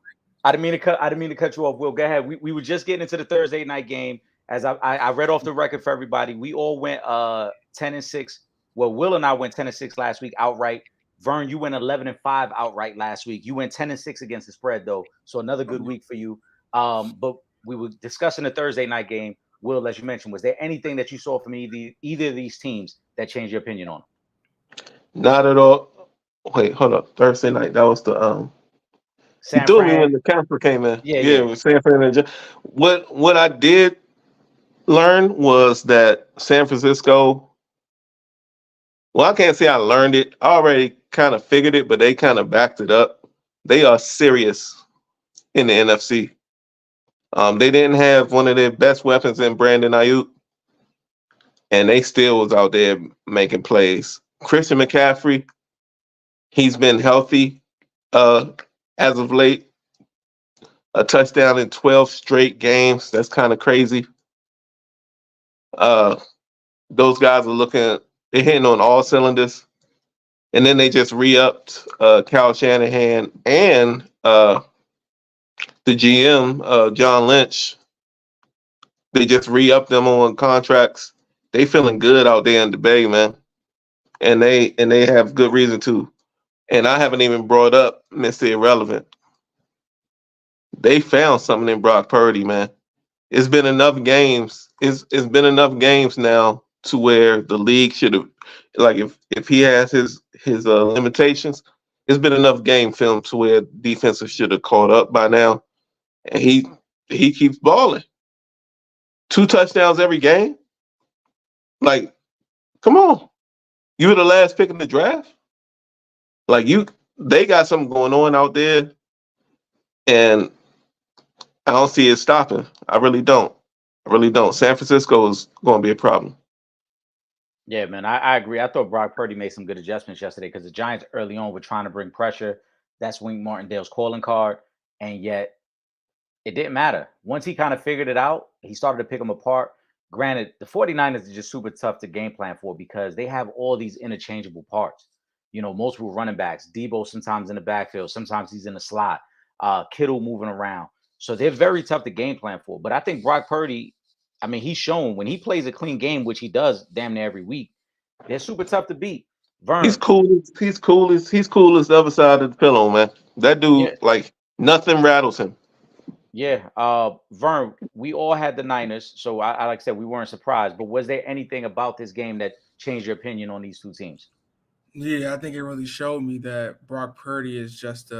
I didn't mean to cut you off. Will, go ahead. We were just getting into the Thursday night game. As I read off the record for everybody, we all went 10-6. Well, Will and I went 10-6 last week outright. Vern, you went 11-5 outright last week. You went 10-6 against the spread though, so another good week for you. But we were discussing the Thursday night game. Will, as you mentioned, was there anything that you saw from either of these teams that changed your opinion on them? Not at all. Wait, hold up. Thursday night. That was the You San threw me Fran, when the counselor came in. yeah, Yeah, yeah. it was San Fran. What I did learn was that San Francisco. Well, I can't say I learned it. I already kind of figured it, but they kind of backed it up. They are serious in the NFC. They didn't have one of their best weapons in Brandon Ayuk, and they still was out there making plays. Christian McCaffrey, he's been healthy as of late. A touchdown in 12 straight games. That's kind of crazy. Uh, those guys are they're hitting on all cylinders. And then they just re-upped Kyle Shanahan and the GM, John Lynch. They just re-upped them on contracts. They feeling good out there in the Bay, man. And they have good reason to. And I haven't even brought up Mr. Irrelevant. They found something in Brock Purdy, man. It's been enough games. It's been enough games now to where the league should have, like, if he has his limitations, it's been enough game film to where defenses should have caught up by now, and he keeps balling. 2 touchdowns every game. Like, come on, you were the last pick in the draft. Like they got something going on out there, and I don't see it stopping. I really don't. San Francisco is going to be a problem. Yeah, man, I agree. I thought Brock Purdy made some good adjustments yesterday because the Giants early on were trying to bring pressure. That's Wink Martindale's calling card, and yet it didn't matter. Once he kind of figured it out, he started to pick them apart. Granted, the 49ers are just super tough to game plan for because they have all these interchangeable parts. Multiple running backs. Debo sometimes in the backfield, sometimes he's in the slot. Kittle moving around. So they're very tough to game plan for. But I think Brock Purdy, I mean, he's shown when he plays a clean game, which he does damn near every week, they're super tough to beat. Vern, He's cool. He's cool as the other side of the pillow, man. That yeah, dude, like, nothing rattles him. yeah. Vern, we all had the Niners, so I like I said, we weren't surprised. But was there anything about this game that changed your opinion on these two teams? Yeah, I think it really showed me that Brock Purdy is just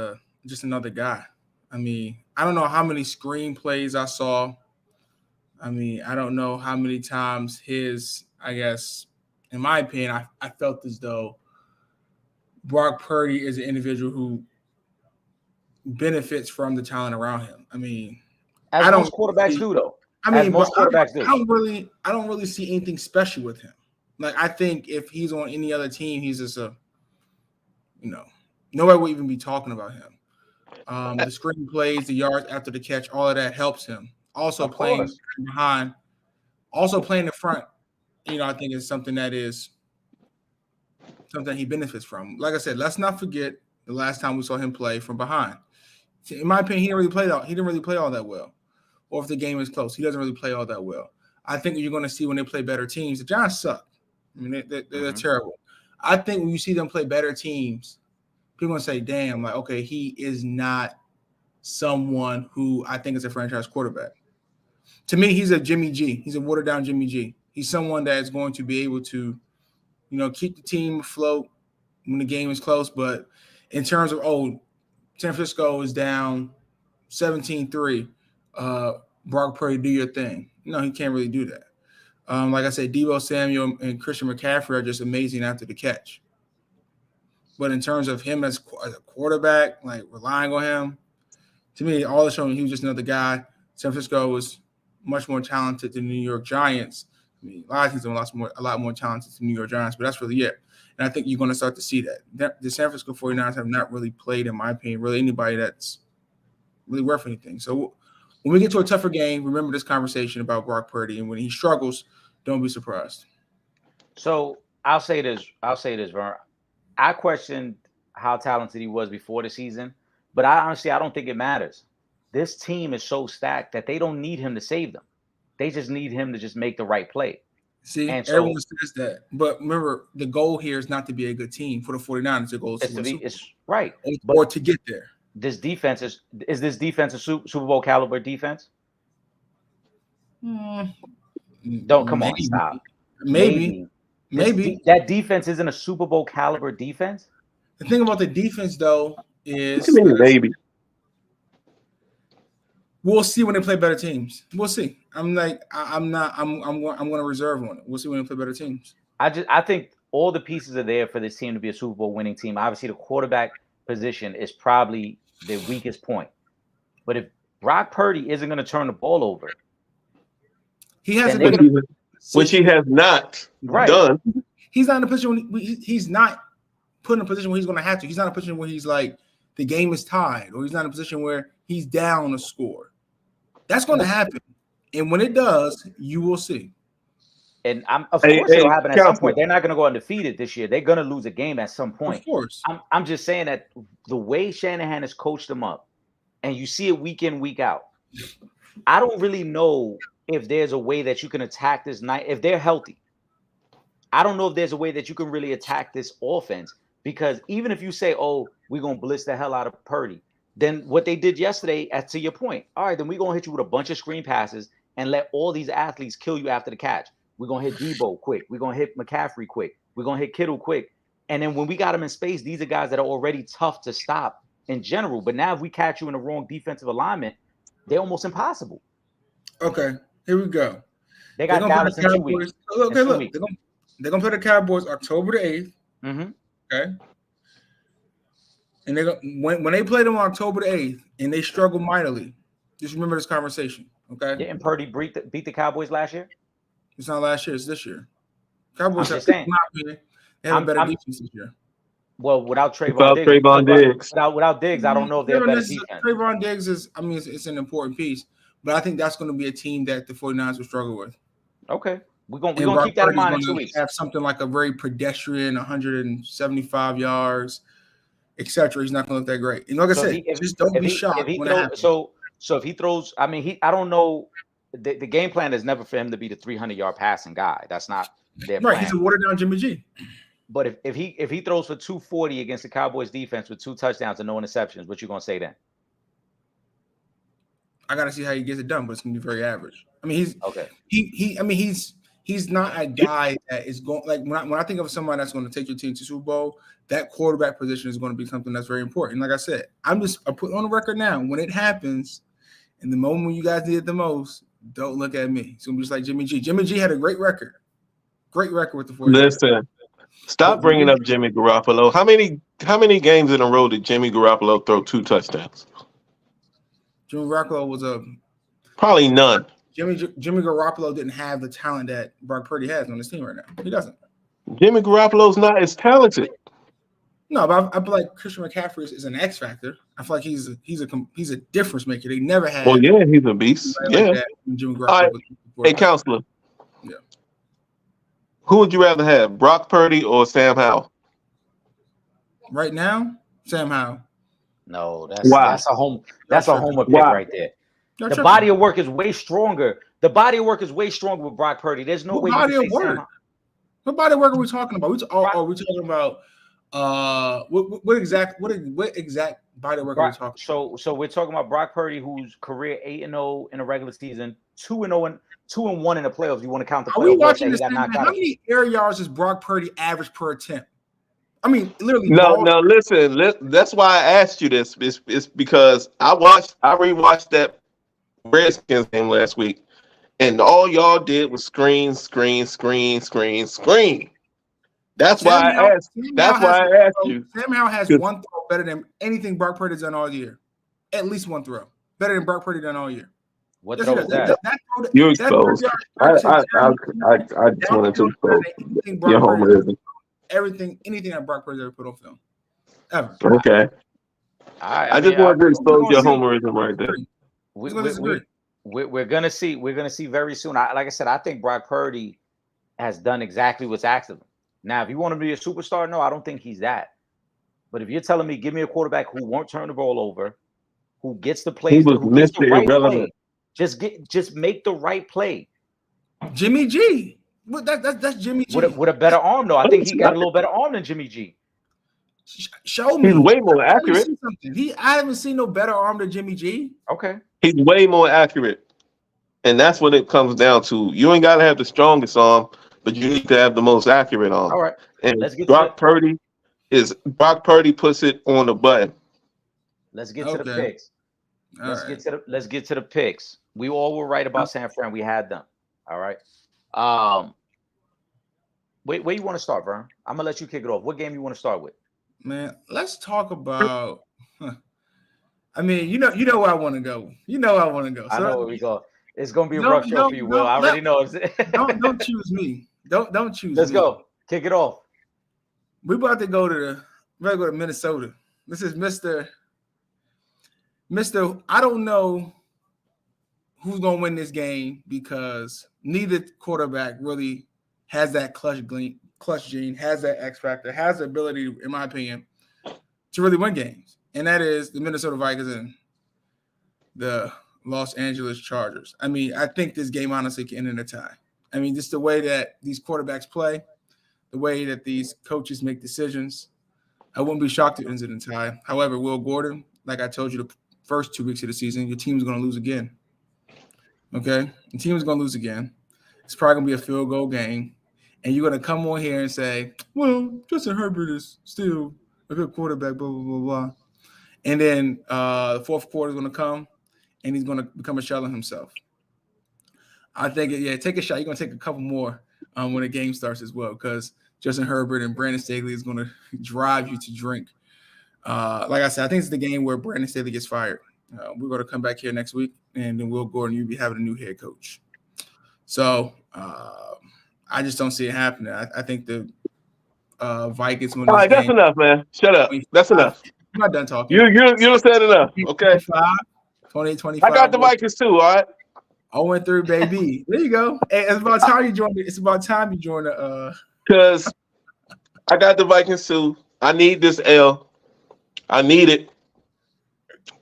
another guy. I mean, I don't know how many screenplays I saw. I mean, I don't know how many times I guess, in my opinion, I felt as though Brock Purdy is an individual who benefits from the talent around him. I mean, As most quarterbacks do, though. I As mean, but most quarterbacks do. I don't really see anything special with him. Like, I think if he's on any other team, he's just nobody would even be talking about him. The screen plays, the yards after the catch, all of that helps him. Also playing behind, also playing in front, I think is something he benefits from. Like I said, let's not forget the last time we saw him play from behind. In my opinion, he didn't really play all that well. Or if the game is close, he doesn't really play all that well. I think you're going to see when they play better teams. The Giants suck. I mean, they're terrible. I think when you see them play better teams, people are going to say, damn, like, okay, he is not someone who I think is a franchise quarterback. To me, he's a Jimmy G. He's a watered-down Jimmy G. He's someone that is going to be able to, keep the team afloat when the game is close. But in terms of, San Francisco is down 17-3, Brock Purdy, do your thing. No, he can't really do that. Like I said, Deebo Samuel and Christian McCaffrey are just amazing after the catch. But in terms of him as a quarterback, like relying on him, to me, all is showing he was just another guy. San Francisco was much more talented than the New York Giants. I mean, a lot of things are a lot more talented than the New York Giants, but that's really it. And I think you're going to start to see that. The San Francisco 49ers have not really played, in my opinion, really anybody that's really worth anything. So when we get to a tougher game, remember this conversation about Brock Purdy, and when he struggles, don't be surprised. So I'll say this, Vern. I questioned how talented he was before the season, but I don't think it matters. This team is so stacked that they don't need him to save them. They just need him to just make the right play. See, everyone says that. But remember, the goal here is not to be a good team for the 49ers. The goal is to be right. Or to get there. This defense is this defense a Super Bowl caliber defense? Don't come on, stop. Maybe. That defense isn't a Super Bowl caliber defense. The thing about the defense, though, is maybe. We'll see when they play better teams. We'll see. I'm going to reserve on it. We'll see when they play better teams. I think all the pieces are there for this team to be a Super Bowl winning team. Obviously, the quarterback position is probably the weakest point. But if Brock Purdy isn't going to turn the ball over, he hasn't which he has not done. He's not in a position he's not put in a position where he's going to have to. He's not in a position where he's like the game is tied, or he's not in a position where he's down a score. That's going to happen, and when it does, you will see. And of course it'll happen at some point. They're not going to go undefeated this year. They're going to lose a game at some point. Of course. I'm just saying that the way Shanahan has coached them up, and you see it week in, week out, I don't really know if there's a way that you can attack this night. If they're healthy, I don't know if there's a way that you can really attack this offense, because even if you say, we're going to blitz the hell out of Purdy, then what they did yesterday, to your point, all right, then we're going to hit you with a bunch of screen passes and let all these athletes kill you after the catch. We're going to hit Deebo quick. We're going to hit McCaffrey quick. We're going to hit Kittle quick. And then when we got them in space, these are guys that are already tough to stop in general. But now if we catch you in the wrong defensive alignment, they're almost impossible. Okay, here we go. They got Dallas in 2 weeks. Look, they're going to play the Cowboys October the 8th. Mm-hmm. Okay. And when they played them on October the 8th and they struggled mightily, just remember this conversation, okay? Didn't Purdy beat the Cowboys last year? It's not last year. It's this year. Cowboys have a better defense this year. Well, without Trayvon Diggs. Without Diggs, I don't know if they're better defense. Trayvon Diggs it's an important piece, but I think that's going to be a team that the 49ers will struggle with. Okay. We're going to keep that in mind in 2 weeks. Have something like a very pedestrian, 175 yards, etc. He's not going to look that great. And like I said, just don't be shocked when it happens. So if he throws, I don't know. The game plan is never for him to be the 300-yard passing guy. That's not their plan. He's a watered-down Jimmy G. But if he throws for 240 against the Cowboys defense with 2 touchdowns and no interceptions, what you going to say then? I got to see how he gets it done, but it's going to be very average. I mean, he's okay. He's not a guy that is going like when I think of someone that's going to take your team to Super Bowl, that quarterback position is going to be something that's very important. Like I said, I put on the record now, when it happens, in the moment when you guys need it the most, don't look at me. It's going to be just like Jimmy G. Jimmy G had a great record with the 49ers. Listen, stop bringing up Jimmy Garoppolo. How many games in a row did Jimmy Garoppolo throw 2 touchdowns? Jimmy Garoppolo was probably none. Jimmy Garoppolo didn't have the talent that Brock Purdy has on his team right now. He doesn't. Jimmy Garoppolo's not as talented. No, but I feel like Christian McCaffrey is an X factor. I feel like he's a difference maker. They never had. Well, yeah, he's a beast. Yeah. Like that when Jimmy Garoppolo All right. was Hey, counselor. Yeah. Who would you rather have, Brock Purdy or Sam Howell? Right now, Sam Howell. No, that's a homer pick right there. The body of work is way stronger. The body of work is way stronger with Brock Purdy. There's no way you can say Sam Howell. What body of work are we talking about? Are we talking about what exact body of work are we talking about? So we're talking about Brock Purdy, whose career 8-0 in the regular season, 2-1 in the playoffs. You want to count the playoffs? Are we watching this? How many air yards does Brock Purdy average per attempt? I mean, literally. No. Listen. That's why I asked you this. It's because I rewatched that Redskins game last week, and all y'all did was screen. That's why I asked. That's why I asked you. Sam Howell has one throw better than anything Brock Purdy's done all year. At least one throw better than Brock Purdy done all year. What throw is that? You exposed. I just wanted to expose your homerism. Anything that Brock Purdy ever put on film, ever. Okay. I just wanted to expose your homerism right there. We're gonna see. We're gonna see very soon. Like I said, I think Brock Purdy has done exactly what's asked of him. Now, if you want to be a superstar, no, I don't think he's that. But if you're telling me, give me a quarterback who won't turn the ball over, who gets the plays, who gets the right play, just make the right play. Jimmy G. That's Jimmy G. With a better arm, though. I think he got a little better arm than Jimmy G. Show me. He's way more accurate. I haven't seen no better arm than Jimmy G. Okay. He's way more accurate. And that's what it comes down to. You ain't got to have the strongest arm, but you need to have the most accurate arm. All right. And Brock Purdy puts it on the button. Let's get to the picks. Let's get to the picks. We all were right about San Fran. We had them. All right. Where you want to start, Vern? I'm gonna let you kick it off. What game you want to start with? Man, let's talk about. I mean, you know where I want to go. You know where I want to go. So, I know where we go. It's gonna be a rough show for you, Will. I already know. Don't choose me. Don't choose. Let's go. Kick it off. We're about to go to Minnesota. This is Mr. I don't know who's gonna win this game because neither quarterback really has that clutch gene, has that X factor, has the ability, in my opinion, to really win games. And that is the Minnesota Vikings and the Los Angeles Chargers. I mean, I think this game honestly can end in a tie. I mean, just the way that these quarterbacks play, the way that these coaches make decisions, I wouldn't be shocked if it ends in a tie. However, Will Gordon, like I told you the first 2 weeks of the season, your team's going to lose again. Okay? Your team is going to lose again. It's probably going to be a field goal game. And you're going to come on here and say, well, Justin Herbert is still a good quarterback, blah, blah, blah, blah. And then the fourth quarter is going to come, and he's going to become a shell of himself. I think, take a shot. You're going to take a couple more when the game starts as well, because Justin Herbert and Brandon Staley is going to drive you to drink. Like I said, I think it's the game where Brandon Staley gets fired. We're going to come back here next week, and then Will Gordon, you'll be having a new head coach. So I just don't see it happening. I think the Vikings win. All right, that's enough, man. Shut up. That's enough. I'm not done talking. You said enough. Okay. 28-25. I got the Vikings too. All right. 0-3, baby. There you go. Hey, it's about time you join. It's about time you join the. Because I got the Vikings too. I need this L. I need it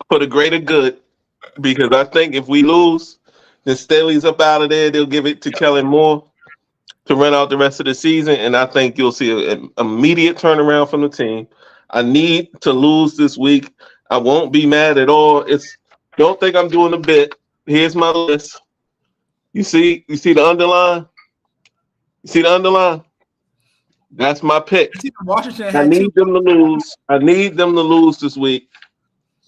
for the greater good, because I think if we lose, then Staley's up out of there. They'll give it to Kellen Moore to run out the rest of the season, and I think you'll see an immediate turnaround from the team. I need to lose this week. I won't be mad at all. Don't think I'm doing a bit. Here's my list. You see the underline? You see the underline? That's my pick. I need them to lose. I need them to lose this week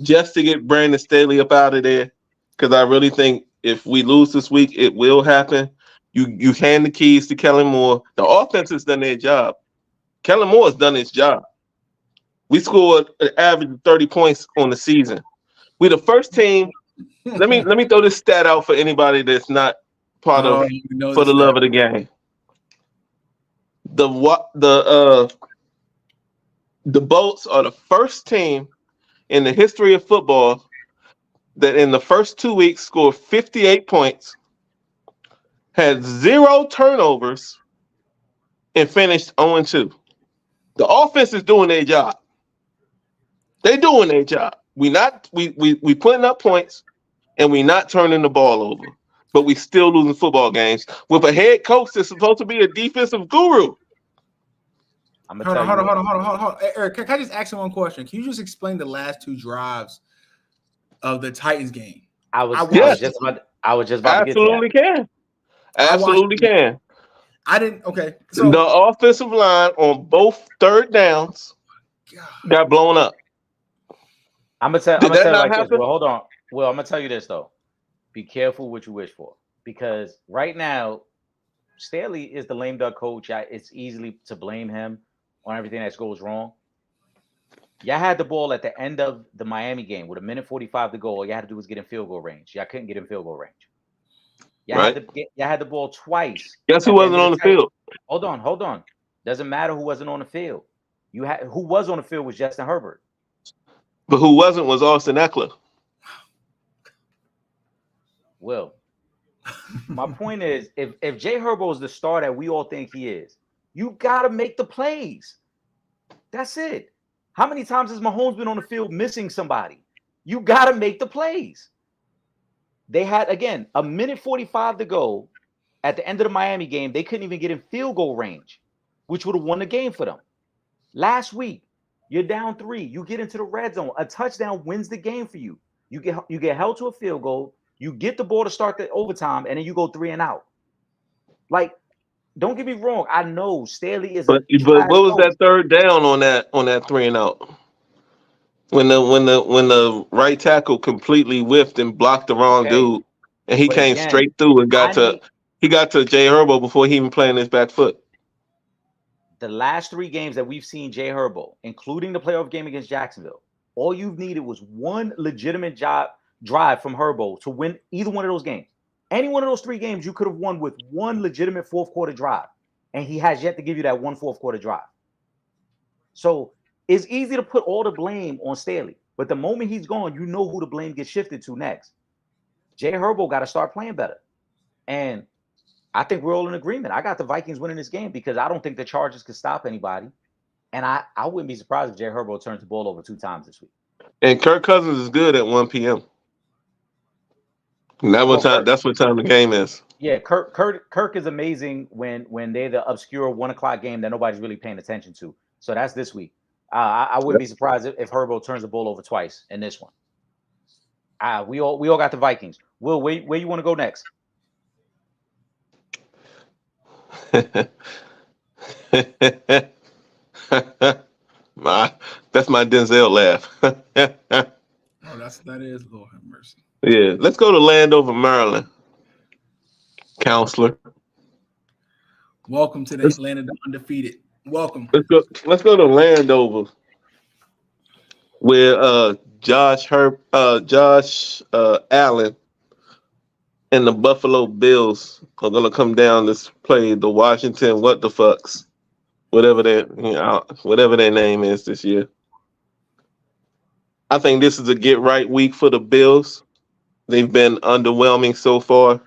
just to get Brandon Staley up out of there, because I really think if we lose this week, it will happen. You hand the keys to Kellen Moore. The offense has done their job. Kellen Moore has done his job. We scored an average of 30 points on the season. We're the first team. Let me throw this stat out for anybody that's not part of for the love of the game. The Bolts are the first team in the history of football that in the first 2 weeks scored 58 points, had 0 turnovers, and finished 0-2. The offense is doing their job. They doing their job. We putting up points and we not turning the ball over. But we still losing football games with a head coach that's supposed to be a defensive guru. Hold on. Hey, Eric, can I just ask you one question? Can you just explain the last 2 drives of the Titans game? I was just about to get to that. Absolutely can. I didn't. Okay. So the offensive line on both third downs got blown up. I'm gonna tell you like this. Well, hold on. Well, I'm gonna tell you this though. Be careful what you wish for, because right now, Staley is the lame duck coach. It's easily to blame him on everything that goes wrong. Y'all had the ball at the end of the Miami game with 1:45 to go. All you had to do was get in field goal range. Y'all couldn't get in field goal range. Y'all had the ball twice. Guess who wasn't on the field? Hold on. Doesn't matter who wasn't on the field. Who was on the field was Justin Herbert. But who wasn't was Austin Eckler. Will, my point is, if Jay Herbo is the star that we all think he is, you got to make the plays. That's it. How many times has Mahomes been on the field missing somebody? You got to make the plays. They had, again, 1:45 to go at the end of the Miami game. They couldn't even get in field goal range, which would have won the game for them. Last week, you're down 3. You get into the red zone. A touchdown wins the game for you. You get held to a field goal. You get the ball to start the overtime, and then you go 3 and out. Like, don't get me wrong. I know Staley is. But what was that third down on that 3 and out? When the right tackle completely whiffed and blocked the wrong dude, and he came straight through and got to Jay Herbo before he even playing his back foot. The last 3 games that we've seen Jay Herbo, including the playoff game against Jacksonville, all you've needed was one legitimate drive from Herbo to win either one of those games. Any one of those 3 games you could have won with one legitimate fourth quarter drive, and he has yet to give you that one fourth quarter drive. So it's easy to put all the blame on Staley, but the moment he's gone, you know who the blame gets shifted to next. Jay Herbo got to start playing better, and I think we're all in agreement. I got the Vikings winning this game because I don't think the Chargers could stop anybody, and I wouldn't be surprised if Jay Herbo turns the ball over 2 times this week. And Kirk Cousins is good at 1 p.m. And that's what time the game is. Yeah, Kirk is amazing when they're the obscure 1 o'clock game that nobody's really paying attention to. So that's this week. I wouldn't be surprised if Herbo turns the ball over twice in this one. We all got the Vikings. Will, where you want to go next? That's my Denzel laugh. That is Lord have mercy. Yeah, let's go to Landover, Maryland. Counselor, welcome to the land of the undefeated. Welcome. Let's go to Landover, where Josh Allen and the Buffalo Bills are gonna come down to play the Washington what the fucks, whatever their name is this year. I think this is a get right week for the Bills. They've been underwhelming so far.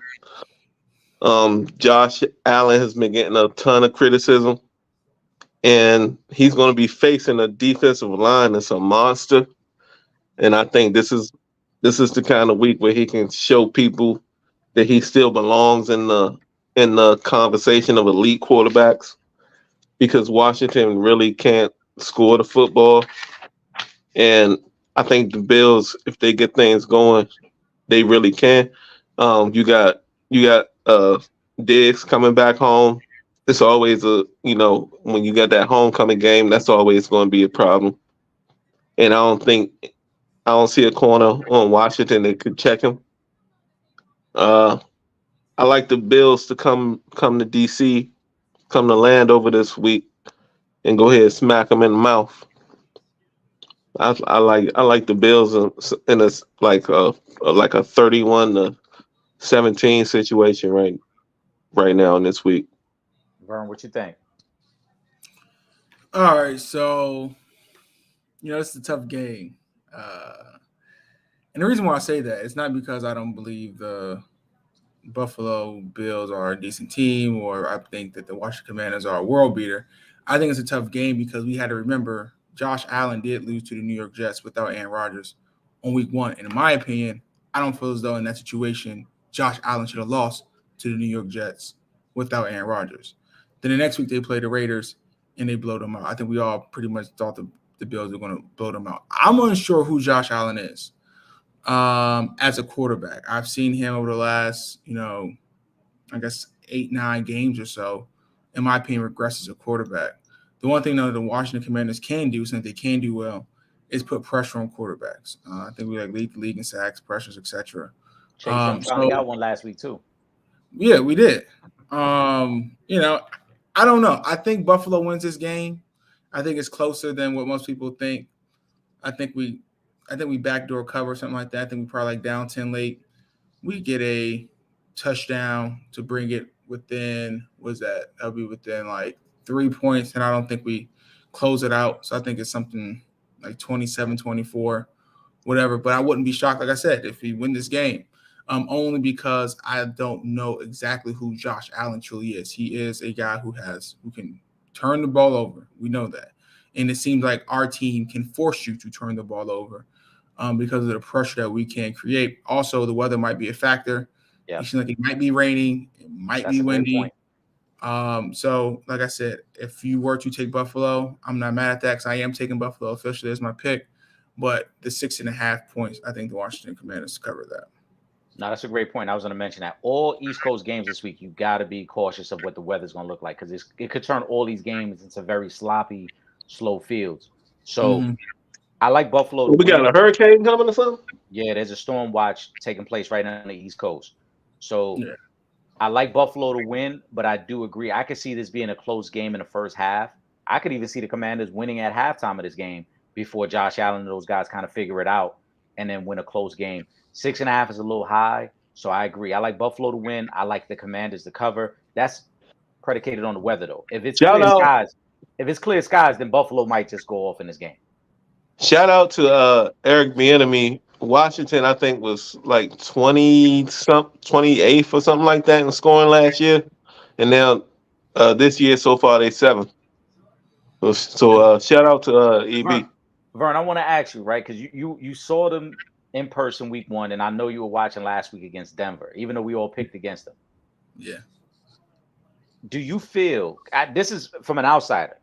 Josh Allen has been getting a ton of criticism, and he's going to be facing a defensive line that's a monster. And I think this is the kind of week where he can show people that he still belongs in the conversation of elite quarterbacks, because Washington really can't score the football. And I think the Bills, if they get things going, they really can. You got Diggs coming back home. It's always when you got that homecoming game, that's always going to be a problem. And I don't see a corner on Washington that could check him. I like the Bills to come to DC, come to Landover this week, and go ahead and smack them in the mouth. I like the Bills in a like a 31-17 situation right now in this week. Vern, what you think? All right, so it's a tough game, and the reason why I say that is not because I don't believe the Buffalo Bills are a decent team, or I think that the Washington Commanders are a world beater. I think it's a tough game because we had to remember Josh Allen did lose to the New York Jets without Aaron Rodgers on week 1. And in my opinion, I don't feel as though in that situation, Josh Allen should have lost to the New York Jets without Aaron Rodgers. Then the next week they play the Raiders and they blow them out. I think we all pretty much thought the Bills were going to blow them out. I'm unsure who Josh Allen is as a quarterback. I've seen him over the last, I guess 8-9 games or so. In my opinion, regress as a quarterback. The one thing that the Washington Commanders can do, since they can do well, is put pressure on quarterbacks. I think we lead the league in sacks, pressures, etc. Chase Young finally got one last week too. Yeah, we did. I don't know. I think Buffalo wins this game. I think it's closer than what most people think. I think we backdoor cover something like that. I think we probably down 10 late. We get a touchdown to bring it within, that'll be within like 3 points, and I don't think we close it out. So I think it's something like 27-24, whatever. But I wouldn't be shocked, like I said, if we win this game. Only because I don't know exactly who Josh Allen truly is. He is a guy who can turn the ball over. We know that. And it seems like our team can force you to turn the ball over because of the pressure that we can create. Also, the weather might be a factor. Yeah. It seems like it might be raining. It might be windy. So, like I said, if you were to take Buffalo, I'm not mad at that because I am taking Buffalo officially as my pick. But the 6.5 points, I think the Washington Commanders cover that. No, that's a great point. I was going to mention that all East Coast games this week, you got to be cautious of what the weather's going to look like because it could turn all these games into very sloppy, slow fields. So I like Buffalo. We got a hurricane coming or something? Yeah, there's a storm watch taking place right on the East Coast. So I like Buffalo to win, but I do agree. I could see this being a close game in the first half. I could even see the Commanders winning at halftime of this game before Josh Allen and those guys kind of figure it out and then win a close game. 6.5 is a little high, so I agree. I like Buffalo to win. I like the Commanders to cover. That's predicated on the weather, though. If it's clear skies, then Buffalo might just go off in this game. Shout out to Eric Bieniemy. Washington, I think, was like 28th or something like that in scoring last year, and now this year so far they 7th. So shout out to EB. Vern, I want to ask you, right? Because you saw them in person week 1, and I know you were watching last week against Denver, even though we all picked against them. Yeah. Do you feel this is from an outsider?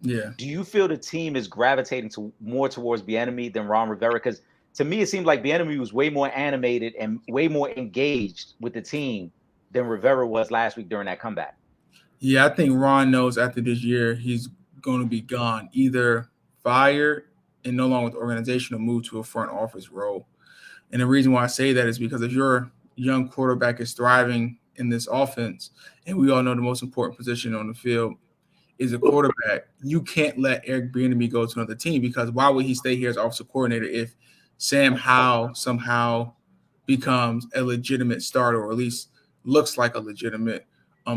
Yeah. Do you feel the team is gravitating more towards Bieniemy than Ron Rivera? Because to me, it seemed like Bieniemy was way more animated and way more engaged with the team than Rivera was last week during that comeback. Yeah, I think Ron knows after this year he's going to be gone, either fired and no longer with the organization or move to a front office role. And the reason why I say that is because if your young quarterback is thriving in this offense, and we all know the most important position on the field is a quarterback, you can't let Eric Bieniemy go to another team because why would he stay here as offensive coordinator if Sam Howell somehow becomes a legitimate starter or at least looks like a legitimate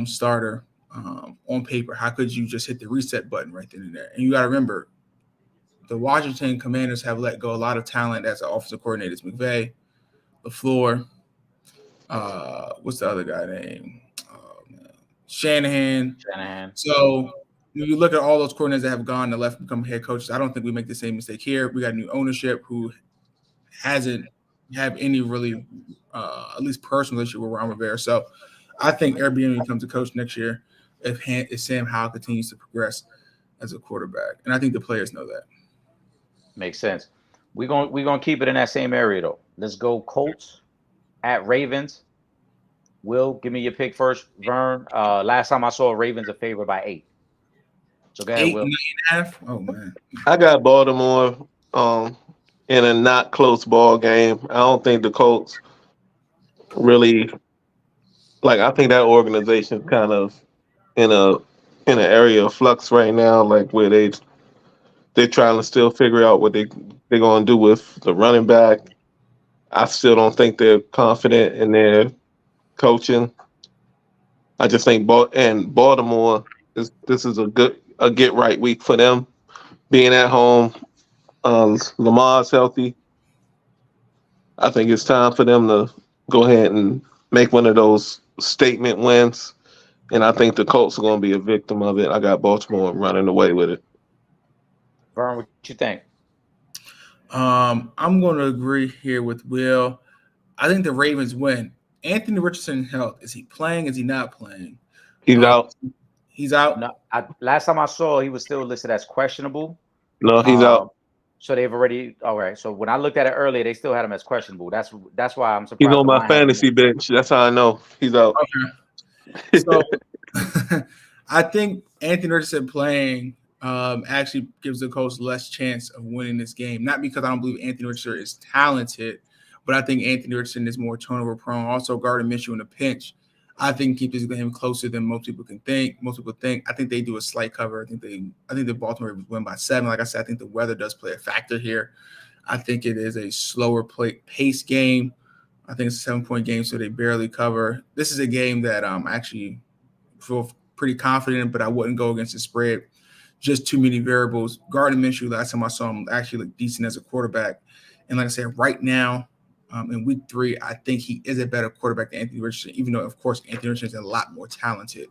starter on paper? How could you just hit the reset button right then and there? And you got to remember, the Washington Commanders have let go a lot of talent as offensive coordinators. McVay, LaFleur, what's the other guy name? Shanahan. So when you look at all those coordinators that have gone and left and become head coaches, I don't think we make the same mistake here. We got new ownership who hasn't have any really, at least personal relationship with Ron Rivera. So I think Eric Bieniemy becomes a coach next year if Sam Howell continues to progress as a quarterback, and I think the players know that. Makes sense. We're gonna keep it in that same area though. Let's go Colts at Ravens. Will, give me your pick first. Vern, last time I saw Ravens a favorite by 8. So go ahead, 8, Will. 9.5. Oh man, I got Baltimore in a not close ball game. I don't think the Colts really I think that organization kind of in an area of flux right now, like where they're trying to still figure out what they're going to do with the running back. I still don't think they're confident in their coaching. I just think Baltimore this is a good a get right week for them. Being at home, Lamar's healthy. I think it's time for them to go ahead and make one of those statement wins. And I think the Colts are going to be a victim of it. I got Baltimore running away with it. Vern, what you think? I'm going to agree here with Will. I think the Ravens win. Anthony Richardson health. Is he playing? Is he not playing? He's out. He's out. No, last time I saw, he was still listed as questionable. No, he's out. So they've already. All right. So when I looked at it earlier, they still had him as questionable. That's why I'm surprised. He's on my fantasy bench. That's how I know he's out. Okay. So I think Anthony Richardson playing actually gives the Colts less chance of winning this game. Not because I don't believe Anthony Richardson is talented, but I think Anthony Richardson is more turnover prone. Also, Gardner Minshew in a pinch, I think keep this game closer than most people can think. Most people think. I think they do a slight cover. I think the Baltimore Ravens win by 7. Like I said, I think the weather does play a factor here. I think it is a slower pace game. I think it's a 7-point game, so they barely cover. This is a game that I actually feel pretty confident in, but I wouldn't go against the spread. Just too many variables. Gardner Minshew, last time I saw him, actually looked decent as a quarterback. And like I said, right now, in week 3, I think he is a better quarterback than Anthony Richardson, even though, of course, Anthony Richardson is a lot more talented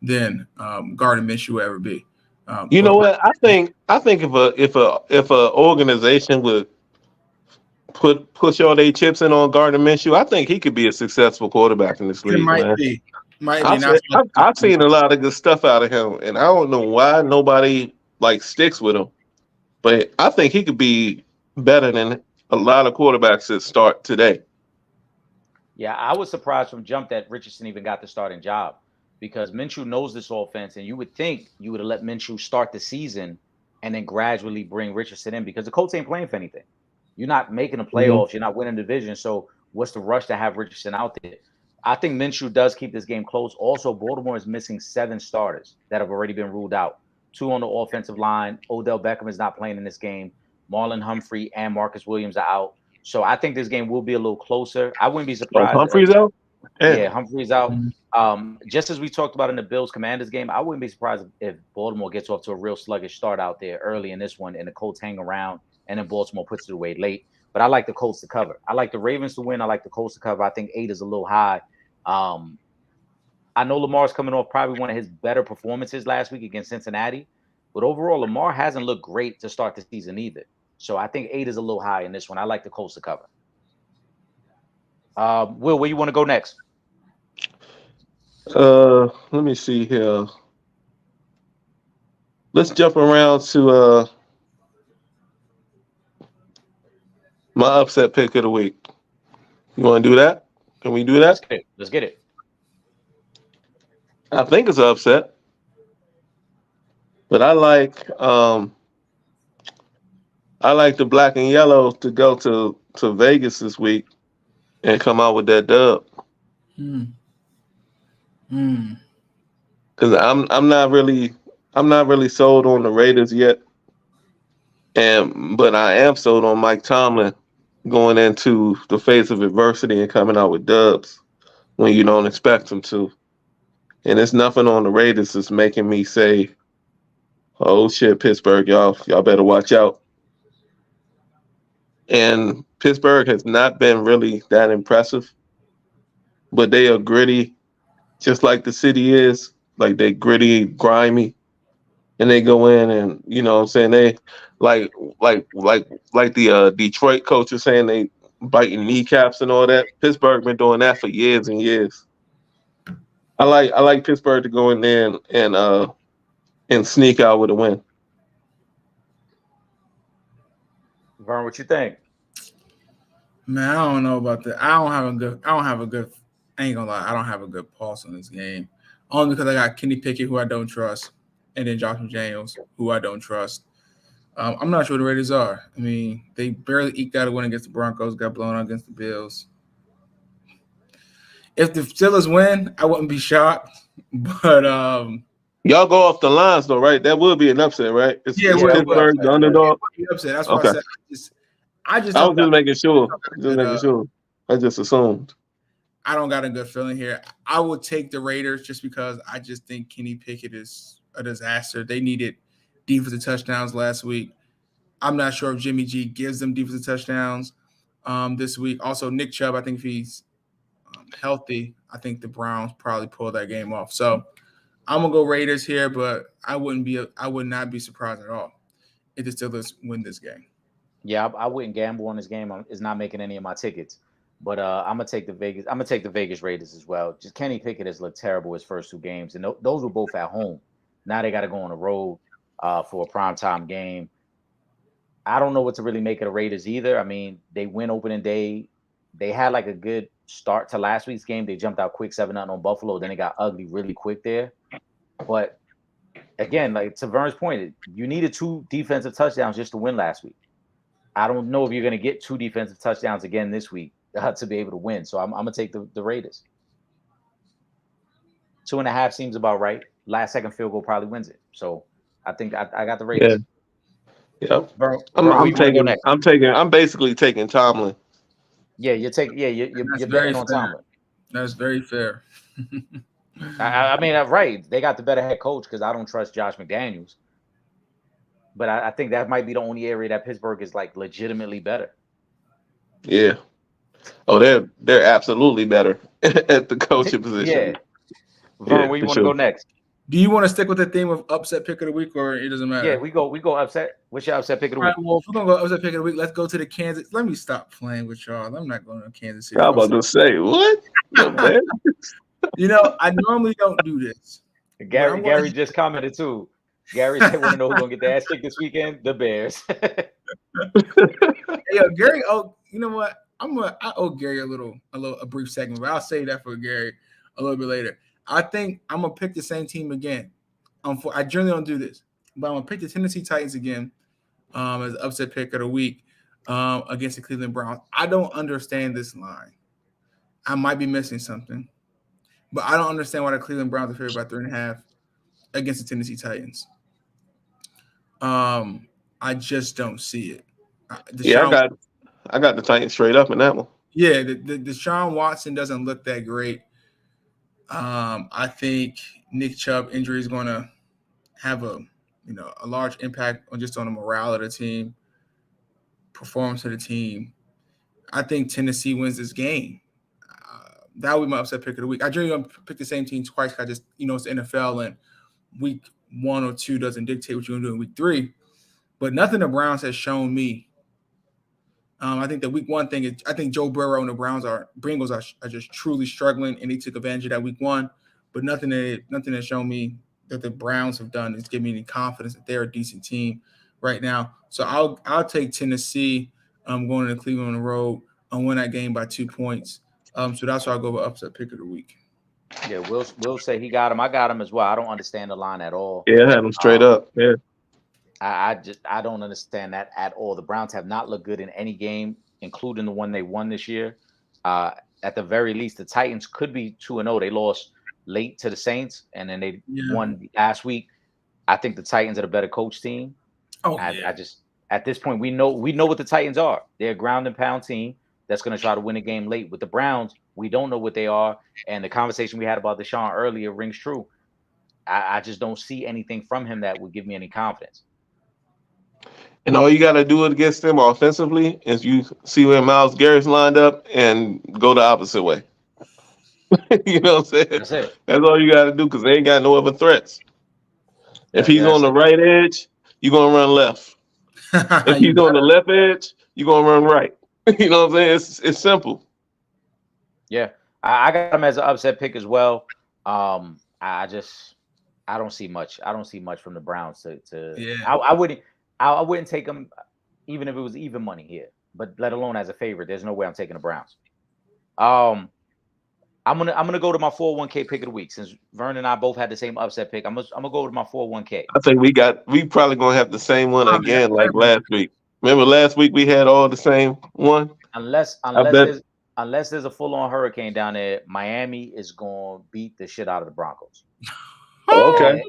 than Gardner Minshew will ever be. You know what? I think if a organization would push all their chips in on Gardner Minshew, I think he could be a successful quarterback in this league. Might be. I've seen a lot of good stuff out of him, and I don't know why nobody sticks with him. But I think he could be better than a lot of quarterbacks that start today. Yeah, I was surprised from jump that Richardson even got the starting job because Minshew knows this offense, and you would think you would have let Minshew start the season and then gradually bring Richardson in because the Colts ain't playing for anything. You're not making the playoffs. You're not winning the division. So what's the rush to have Richardson out there? I think Minshew does keep this game close. Also, Baltimore is missing 7 starters that have already been ruled out. 2 on the offensive line. Odell Beckham is not playing in this game. Marlon Humphrey and Marcus Williams are out. So I think this game will be a little closer. I wouldn't be surprised. Humphrey's out? Yeah, Humphrey's out. Just as we talked about in the Bills-Commanders game, I wouldn't be surprised if Baltimore gets off to a real sluggish start out there early in this one and the Colts hang around and then Baltimore puts it away late. But I like the Colts to cover. I like the Ravens to win. I like the Colts to cover. I think 8 is a little high. I know Lamar's coming off probably one of his better performances last week against Cincinnati. But overall, Lamar hasn't looked great to start the season either. So I think 8 is a little high in this one. I like the Colts to cover. Will, where you want to go next? Let me see here. Let's jump around to my upset pick of the week. You want to do that? Can we do that? Let's get it. I think it's an upset. But I like the black and yellow to go to Vegas this week and come out with that dub. Because I'm not really sold on the Raiders yet, but I am sold on Mike Tomlin going into the face of adversity and coming out with dubs when you don't expect him to. And it's nothing on the Raiders that's making me say, "Oh shit, Pittsburgh, y'all better watch out." And Pittsburgh has not been really that impressive, but they are gritty, just like the city is. Like they gritty, grimy, and they go in and you know what I'm saying, they like the Detroit coach was saying, they biting kneecaps and all that. Pittsburgh been doing that for years and years. I like Pittsburgh to go in there and sneak out with a win. Vern, what you think? Man, I don't know about that. I ain't gonna lie, I don't have a good pulse on this game. Only because I got Kenny Pickett, who I don't trust, and then Josh McDaniels, who I don't trust. I'm not sure what the Raiders are. I mean, they barely eked out a win against the Broncos, got blown out against the Bills. If the Steelers win, I wouldn't be shocked. But y'all go off the lines though, right? That would be an upset, right? It's Pittsburgh, the underdog. Upset. That's what I said. I was just making sure. I just assumed. I don't got a good feeling here. I would take the Raiders just because I just think Kenny Pickett is a disaster. They needed defensive touchdowns last week. I'm not sure if Jimmy G gives them defensive touchdowns this week. Also, Nick Chubb, I think if he's healthy, I think the Browns probably pull that game off. So I'm gonna go Raiders here, but I would not be surprised at all if the Steelers win this game. Yeah, I wouldn't gamble on this game. It's not making any of my tickets. But I'm gonna take the Vegas Raiders as well. Just Kenny Pickett has looked terrible his first 2 games, and those were both at home. Now they got to go on the road for a primetime game. I don't know what to really make of the Raiders either. I mean, they win opening day. They had like a good start to last week's game. They jumped out quick 7-0 on Buffalo. Then it got ugly really quick there. But again, like to Vern's point, you needed 2 defensive touchdowns just to win last week. I don't know if you're going to get 2 defensive touchdowns again this week to be able to win. So I'm going to take the Raiders. 2.5 seems about right. Last second field goal probably wins it. So I think I got the Raiders. Yeah. Vern, I'm basically taking Tomlin. Yeah, you're betting on Tomlin. That's very fair. I mean, right. They got the better head coach because I don't trust Josh McDaniels. But I think that might be the only area that Pittsburgh is like legitimately better. Yeah. Oh, they're absolutely better at the coaching position. Yeah. Vern, where you want to go next? Do you want to stick with the theme of upset pick of the week, or it doesn't matter? Yeah, we go upset. What's your upset pick of the week? All right, well, if we're gonna go upset pick of the week, let's go to the Kansas. Let me stop playing with y'all. I'm not going to Kansas City. I'm about to say what? You know, I normally don't do this. Gary just commented too. Gary said, "Want to know who's gonna get the ass kicked this weekend? The Bears." Hey, yo, Gary. Oh, you know what? I owe Gary a brief segment, but I'll save that for Gary a little bit later. I think I'm gonna pick the same team again. I generally don't do this, but I'm gonna pick the Tennessee Titans again as an upset pick of the week against the Cleveland Browns. I don't understand this line. I might be missing something, but I don't understand why the Cleveland Browns are favored by 3.5 against the Tennessee Titans. I just don't see it. I got the Titans straight up in that one. Yeah, the Deshaun Watson doesn't look that great. I think Nick Chubb injury is going to have a large impact on the morale of the team, performance of the team. I think Tennessee wins this game. That would be my upset pick of the week. I generally don't pick the same team twice. I just, it's the NFL and week 1 or 2 doesn't dictate what you're going to do in week 3. But nothing the Browns has shown me. I think the week 1 thing is I think Joe Burrow and the Bengals are just truly struggling, and they took advantage of that week 1. But nothing has shown me that the Browns have done is give me any confidence that they're a decent team right now. So I'll take Tennessee. I'm going to Cleveland on the road and win that game by 2 points. So that's why I'll go with upset pick of the week. Yeah, Will say he got him. I got him as well. I don't understand the line at all. Yeah, I had him straight up. Yeah. I don't understand that at all. The Browns have not looked good in any game, including the one they won this year. At the very least, the Titans could be 2-0. They lost late to the Saints, and then they won last week. I think the Titans are the better coach team. I just at this point we know what the Titans are. They're a ground and pound team that's going to try to win a game late. With the Browns, we don't know what they are, and the conversation we had about Deshaun earlier rings true. I just don't see anything from him that would give me any confidence. And all you got to do against them offensively is you see where Myles Garrett's lined up and go the opposite way. You know what I'm saying? That's it. That's all you got to do because they ain't got no other threats. If he's on the right edge, you're going to run left. If he's on the left edge, you're going to run right. You know what I'm saying? It's simple. Yeah. I got him as an upset pick as well. I don't see much. I don't see much from the Browns I wouldn't take them even if it was even money here, but let alone as a favorite. There's no way I'm taking the Browns. I'm gonna go to my 401k pick of the week since Vern and I both had the same upset pick. I'm gonna go to my 401k. I think we probably gonna have the same one again like last week. Remember last week we had all the same one? Unless there's a full-on hurricane down there, Miami is gonna beat the shit out of the Broncos. Okay.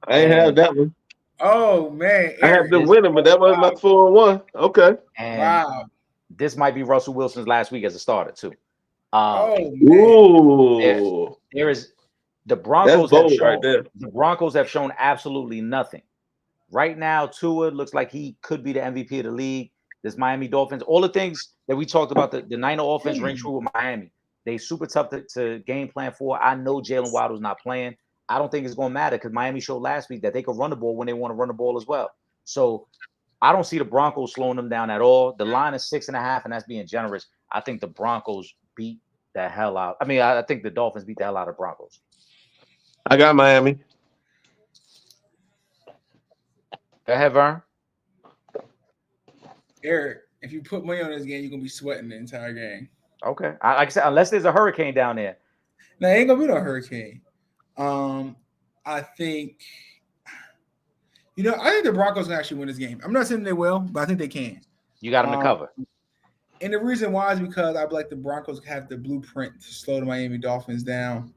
I ain't have that one. Oh man, I have them winning, but that was my 4-1. Okay. And wow. This might be Russell Wilson's last week as a starter too. Ooh. The Broncos have shown right there. the Broncos have shown absolutely nothing. Right now, Tua looks like he could be the MVP of the league. This Miami Dolphins, all the things that we talked about, the Niner offense ring true with Miami. They super tough to game plan for. I know Jalen Waddle's not playing. I don't think it's going to matter because Miami showed last week that they could run the ball when they want to run the ball as well. So I don't see the Broncos slowing them down at all. The line is 6.5, and that's being generous. I think the Broncos beat the hell out. I mean, I think the Dolphins beat the hell out of the Broncos. I got Miami. Go ahead, Vern. Eric, if you put money on this game, you're gonna be sweating the entire game. Okay. Like I said, unless there's a hurricane down there. Now, ain't gonna be no hurricane. I think, I think the Broncos can actually win this game. I'm not saying they will, but I think they can. You got them to cover. And the reason why is because I feel like the Broncos have the blueprint to slow the Miami Dolphins down.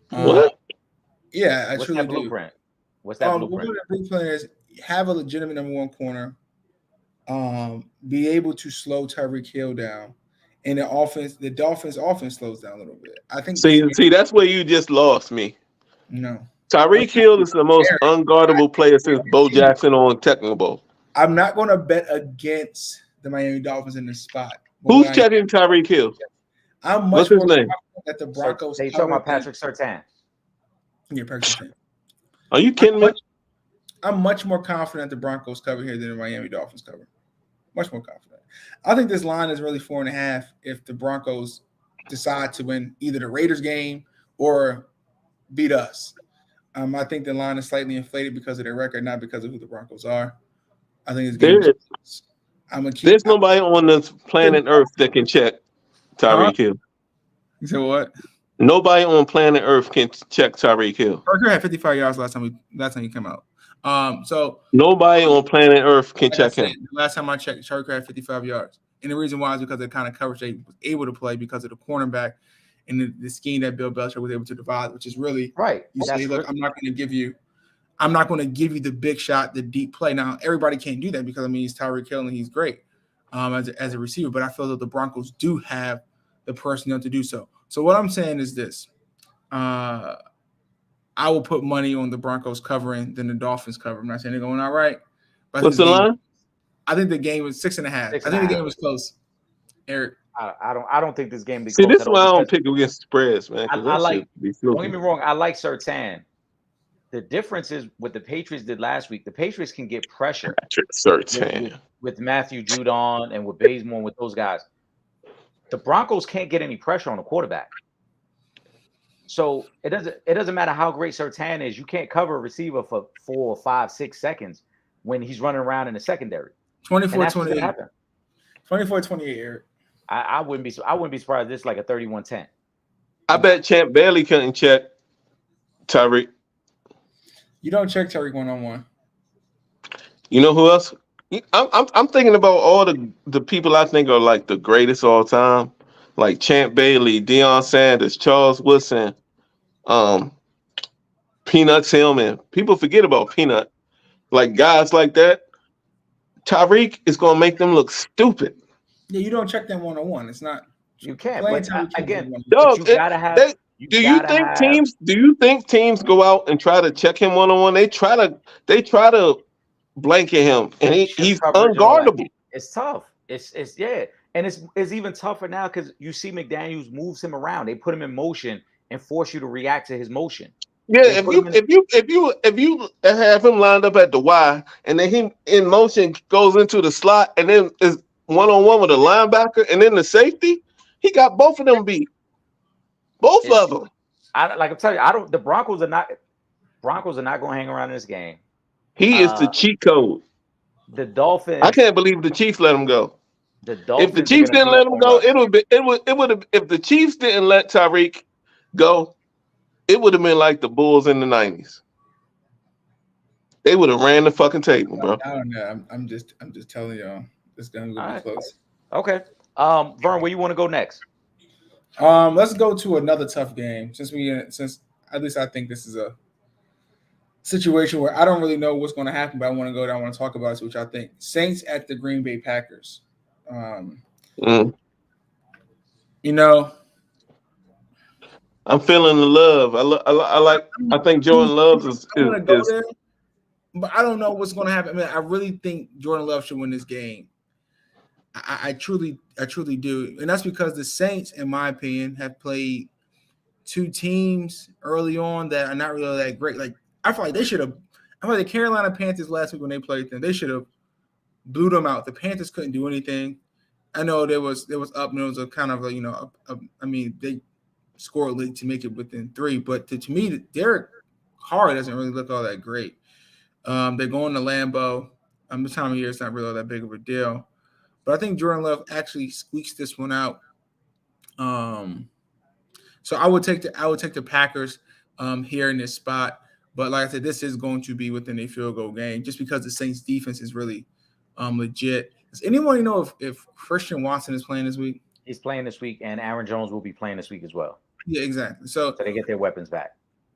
What? Yeah, I What's truly that blueprint? What's that blueprint? The blueprint is have a legitimate number one corner, be able to slow Tyreek Hill down, and the Dolphins offense slows down a little bit. I think. See, that's where you just lost me. No. Tyreek Hill is the most unguardable player since Bo Jackson on Technical. I'm not going to bet against the Miami Dolphins in this spot. Who's checking Tyreek Hill? I'm much What's his name? That the Broncos. They talking about Patrick Surtain. Yeah, Patrick Surtain. Are you kidding me? I'm much more confident the Broncos cover here than the Miami Dolphins cover. Much more confident. I think this line is really 4.5 if the Broncos decide to win either the Raiders game or beat us. I think the line is slightly inflated because of their record, not because of who the Broncos are. I think it's there's nobody on this planet Earth that can check Tyreek Hill. You said what? Nobody on planet Earth can check Tyreek Hill. Parker had 55 yards last time he came out. So nobody on planet Earth can check him. Last time I checked, Parker had 55 yards, and the reason why is because of the kind of coverage they was able to play because of the cornerback and the scheme that Bill Belichick was able to devise, which is really right. You say, look, I'm not going to give you the big shot, the deep play. Now everybody can't do that because he's Tyreek Hill and he's great as a receiver, but I feel that the Broncos do have the personnel to do so. So what I'm saying is this. I will put money on the Broncos covering than the Dolphins cover. I'm not saying they're going all right. But what's the line? I think the game was 6.5. I think the game was close. Eric. I don't think this game be close. See, this is why I don't pick against spreads, man. I like. Don't get me wrong. I like Surtain. The difference is what the Patriots did last week. The Patriots can get pressure. Surtain. With Matthew Judon and with Bazemore and with those guys. The Broncos can't get any pressure on the quarterback. So it doesn't matter how great Surtain is. You can't cover a receiver for 4, 5, 6 seconds when he's running around in the secondary. 24-28. 24-28, Eric. I wouldn't be surprised. This is like a 31-10. I bet Champ Bailey couldn't check Tyreek. You don't check Tyreek one-on-one. You know who else? I'm thinking about all the people I think are like the greatest all time, like Champ Bailey, Deion Sanders, Charles Woodson, Peanut Tillman. People forget about Peanut. Like guys like that. Tyreek is gonna make them look stupid. Yeah, you don't check them one-on-one. It's not. You can't. But again, no, you gotta have. Do you think teams go out and try to check him one-on-one? They try to blanket him, and he's unguardable. It's tough. It's yeah, and it's even tougher now because you see McDaniels moves him around. They put him in motion and force you to react to his motion. Yeah, if you have him lined up at the Y, and then he in motion goes into the slot, and then is one-on-one with a linebacker, and then the safety, he got both of them beat. Both of them. I'm telling you, the Broncos are not going to hang around in this game. He is the cheat code. The Dolphins. I can't believe the Chiefs let him go. If the Chiefs didn't let him go, it would have. If the Chiefs didn't let Tyreek go, it would have been like the Bulls in the 90s. They would have ran the fucking table, bro. I don't know. I'm just telling y'all. This game's gonna be close. Okay. Vern, where you want to go next? Let's go to another tough game. Since at least I think this is a situation where I don't really know what's going to happen, but I want to go there. I want to talk about it, which I think Saints at the Green Bay Packers. I'm feeling the love. I think Jordan Love I want to go is there, but I don't know what's going to happen. I mean, I really think Jordan Love should win this game. I truly do, and that's because the Saints, in my opinion, have played two teams early on that are not really that great. Like I feel like they should have. I feel like the Carolina Panthers last week when they played them, they should have blew them out. The Panthers couldn't do anything. I know there was up and it was a kind of a I mean they scored late to make it within 3, but to me Derek Carr doesn't really look all that great. They're going to Lambeau. This time of year it's not really all that big of a deal. But I think Jordan Love actually squeaks this one out. So I would take the Packers here in this spot. But like I said, this is going to be within a field goal game just because the Saints defense is really legit. Does anyone know if Christian Watson is playing this week? He's playing this week, and Aaron Jones will be playing this week as well. Yeah, exactly. So they get their weapons back.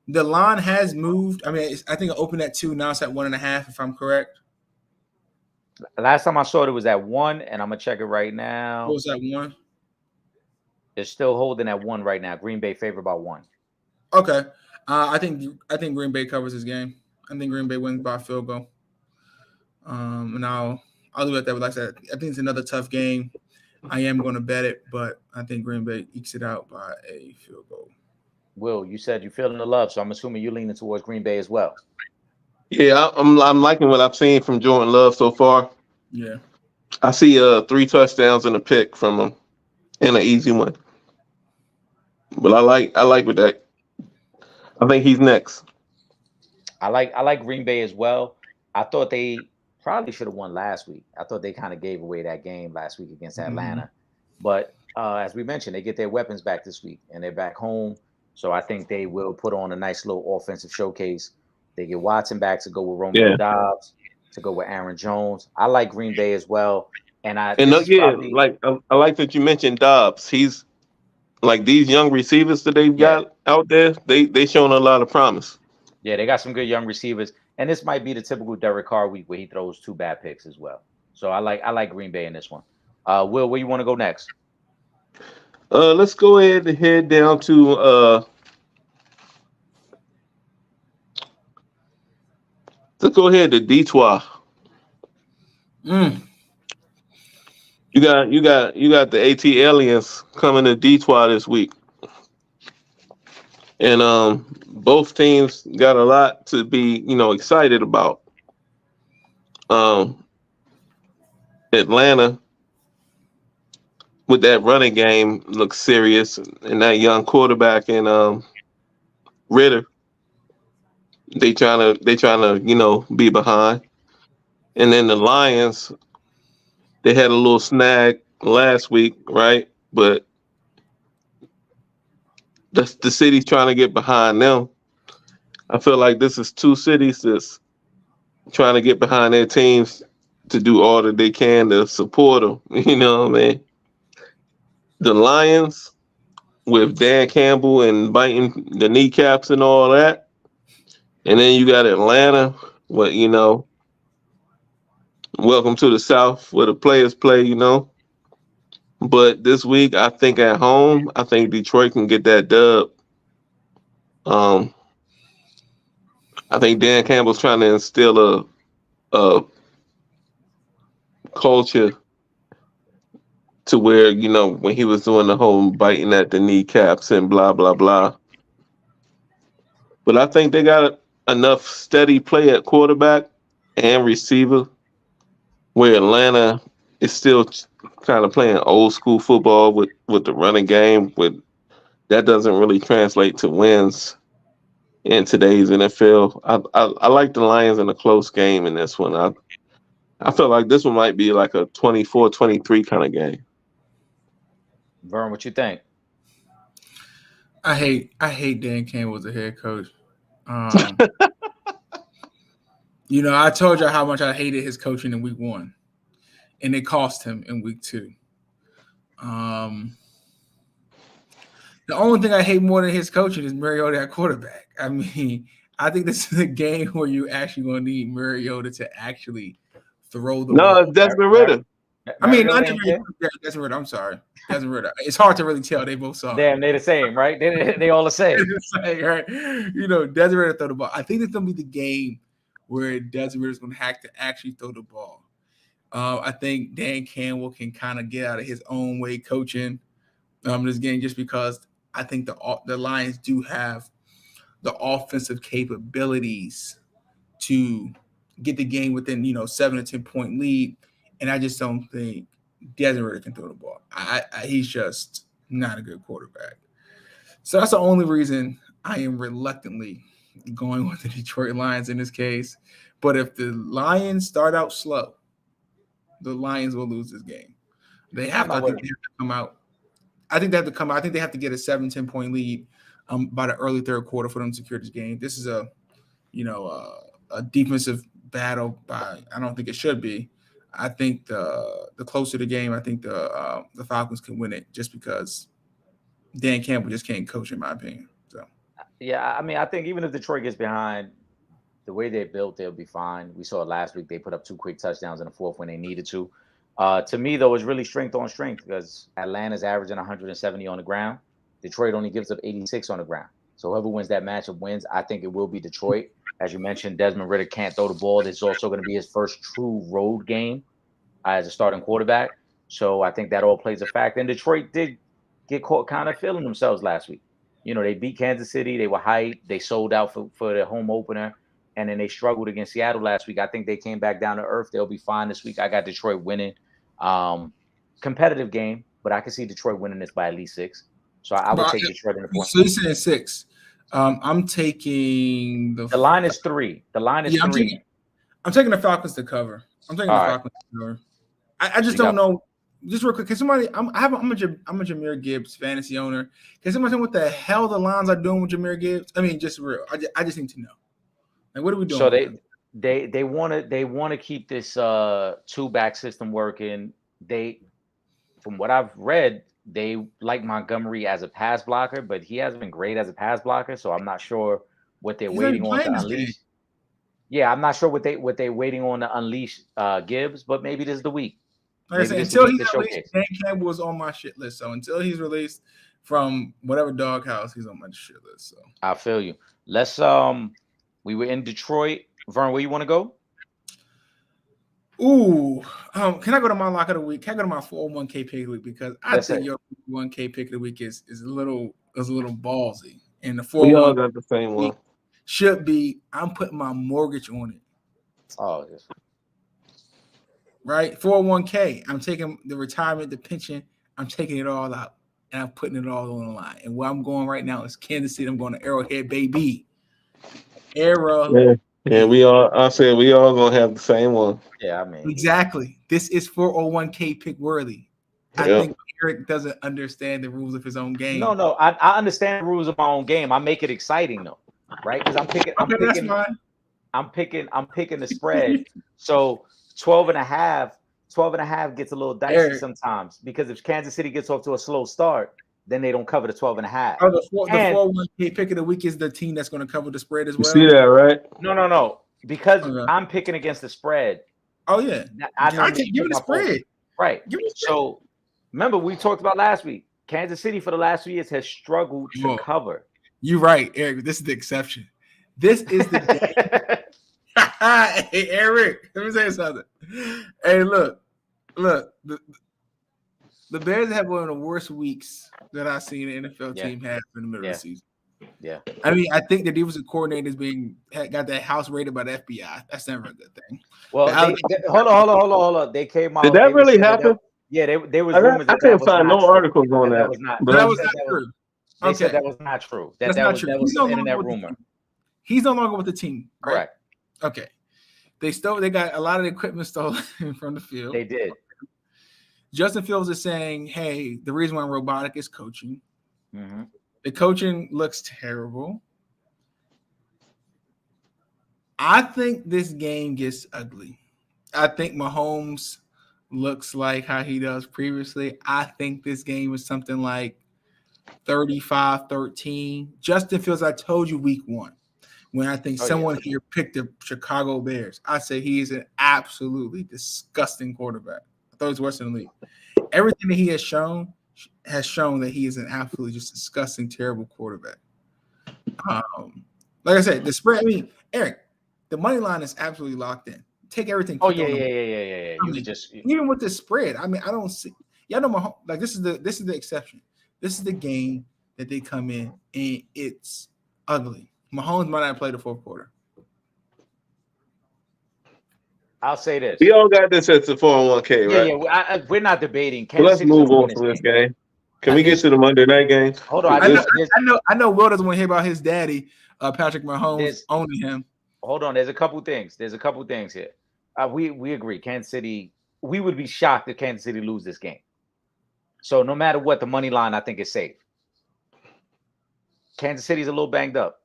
The line has moved. I mean, I think it opened at 2. Now it's at 1.5, if I'm correct. Last time I saw it was at 1, and I'm gonna check it right now. What was that 1? It's still holding at 1 right now. Green Bay favored by 1. Okay, I think Green Bay covers this game. I think Green Bay wins by a field goal. And I'll leave it at that. Like I said, I think it's another tough game. I am going to bet it, but I think Green Bay ekes it out by a field goal. Will, you said you're feeling the love, so I'm assuming you're leaning towards Green Bay as well. Yeah, I'm liking what I've seen from Jordan Love so far. Yeah, I see 3 touchdowns and a pick from him, and an easy one. But I like with that. I think he's next. I like Green Bay as well. I thought they probably should have won last week. I thought they kind of gave away that game last week against Atlanta. Mm-hmm. But as we mentioned, they get their weapons back this week, and they're back home. So I think they will put on a nice little offensive showcase. They get Watson back to go with Romeo Dobbs, to go with Aaron Jones. I like Green Bay as well. And I like that you mentioned Dobbs. He's like these young receivers that they've got out there, they showing a lot of promise. Yeah, they got some good young receivers. And this might be the typical Derek Carr week where he throws 2 bad picks as well. So I like Green Bay in this one. Will, where you want to go next? Let's go ahead and head down to let's go ahead to Detroit. You got the AT Aliens coming to Detroit this week. And both teams got a lot to be, excited about. Atlanta with that running game looks serious, and that young quarterback and Ritter, they trying to be behind. And then the Lions, they had a little snag last week, right? But the city's trying to get behind them. I feel like this is 2 cities that's trying to get behind their teams to do all that they can to support them. You know what I mean? The Lions with Dan Campbell and biting the kneecaps and all that. And then you got Atlanta, welcome to the South where the players play, But this week, I think at home, I think Detroit can get that dub. I think Dan Campbell's trying to instill a culture to where, when he was doing the whole biting at the kneecaps and blah, blah, blah. But I think they got enough steady play at quarterback and receiver where Atlanta is still kind of playing old school football with the running game. That doesn't really translate to wins in today's NFL. I like the Lions in a close game in this one. I feel like this one might be like a 24-23 kind of game. Vern, what you think? I hate Dan Campbell as a head coach. I told you how much I hated his coaching in week 1, and it cost him in week 2. The only thing I hate more than his coaching is Mariota at quarterback. I mean, I think this is a game where you actually going to need Mariota to actually throw the ball. No, Desmond Ritter. I mean, not Mariota ain't there? Desmond Ritter. I'm sorry, Desmond Ritter. It's hard to really tell. They both saw. Damn, they the same, right? They all the same. Right? You know, Desmond Ritter throw the ball. I think it's gonna be the game where Desmond Ritter is gonna have to actually throw the ball. I think Dan Campbell can kind of get out of his own way coaching this game, just because I think the Lions do have the offensive capabilities to get the game within 7 or 10 point lead, and I just don't think Desmond Ritter can throw the ball. He's just not a good quarterback. So that's the only reason I am reluctantly going with the Detroit Lions in this case. But if the Lions start out slow, the Lions will lose this game. They have to come out. I think they have to come out. I think they have to get a 7-10 point lead by the early third quarter for them to secure this game. This is a defensive battle. I don't think it should be. I think the closer the game, I think the Falcons can win it, just because Dan Campbell just can't coach, in my opinion. So yeah, I mean, I think even if Detroit gets behind, the way they're built, they'll be fine. We saw it last week. They put up 2 quick touchdowns in the fourth when they needed to. To me, though, it's really strength on strength, because Atlanta's averaging 170 on the ground. Detroit only gives up 86 on the ground. So whoever wins that matchup wins. I think it will be Detroit. As you mentioned, Desmond Ritter can't throw the ball. This is also going to be his first true road game as a starting quarterback. So I think that all plays a factor. And Detroit did get caught kind of feeling themselves last week. They beat Kansas City. They were hyped. They sold out for their home opener. And then they struggled against Seattle last week. I think they came back down to earth. They'll be fine this week. I got Detroit winning. Competitive game, but I can see Detroit winning this by at least 6. So I would take Detroit in the point. So you said 6. I'm taking the line is 3. The line is 3. I'm taking the Falcons to cover. I'm taking the Falcons to cover. I just don't know. Just real quick, can somebody? I'm a Jahmyr Gibbs fantasy owner. Can somebody tell me what the hell the Lions are doing with Jahmyr Gibbs? I mean, just real. I just need to know. Like, what are we doing? So they want to keep this 2-back system working. From what I've read, they like Montgomery as a pass blocker, but he hasn't been great as a pass blocker. So I'm not sure what they're waiting on to unleash. Yeah, I'm not sure what they're waiting on to unleash Gibbs, but maybe this is the week. Like I said, until he's released, Dan Campbell was on my shit list. So until he's released from whatever doghouse, he's on my shit list. So I feel you. Let's we were in Detroit. Vern, where you want to go? Ooh, can I go to my lock of the week? Can I go to my 401k pick of the week? Because I think your 401k pick of the week is a little ballsy. And the 401k we all got the same one. Should be, I'm putting my mortgage on it. Oh, yes. Right? 401k. I'm taking the retirement, the pension, I'm taking it all out. And I'm putting it all on the line. And where I'm going right now is Kansas City. I'm going to Arrowhead, baby. Yeah, we all gonna have the same one. Yeah, I mean, exactly. This is 401k pick worthy. I think Eric doesn't understand the rules of his own game. No, I understand the rules of my own game. I make it exciting though, right? Because I'm picking the spread. So 12.5 gets a little dicey sometimes, because if Kansas City gets off to a slow start, then they don't cover the 12.5. Oh, the 401k pick of the week is the team that's going to cover the spread as well. You see that, right? No. Because I'm picking against the spread. Oh yeah, I can't give it the spread. Right. So remember, we talked about last week. Kansas City for the last 2 years has struggled to cover. You're right, Eric. This is the exception. This is the day. Hey, Eric, let me say something. Hey, look. The Bears have one of the worst weeks that I've seen an NFL team have in the middle of the season. Yeah. I mean, I think the defensive coordinator got that house raided by the FBI. That's never a good thing. Well, hold on. They came out. Did that really happen? There was rumors. I couldn't find no articles on that. That was not true. They said that was not true. That was an internet rumor. He's no longer with the team. Right? Correct. Okay. They got a lot of the equipment stolen from the field. They did. Justin Fields is saying, hey, the reason why I'm robotic is coaching. Mm-hmm. The coaching looks terrible. I think this game gets ugly. I think Mahomes looks like how he does previously. I think this game is something like 35-13. Justin Fields, I told you week 1, when I think someone here picked the Chicago Bears. I say he is an absolutely disgusting quarterback. I Third worst in the league. Everything that he has shown that he is an absolutely just disgusting, terrible quarterback. Like I said, the spread. I mean, Eric, the money line is absolutely locked in. Take everything. Oh yeah. You could just even with the spread. I mean, I don't see. Y'all know like this is the exception. This is the game that they come in and it's ugly. Mahomes might not play the fourth quarter. I'll say this. We all got this at the 401k, right? Yeah. We're not debating. Well, let's move on from this game. Can we get to the Monday night game? Hold on. I know. Will doesn't want to hear about his daddy, Patrick Mahomes, owning him. Hold on. There's a couple things. Here. We agree. Kansas City. We would be shocked if Kansas City lose this game. So no matter what, the money line I think is safe. Kansas City's a little banged up.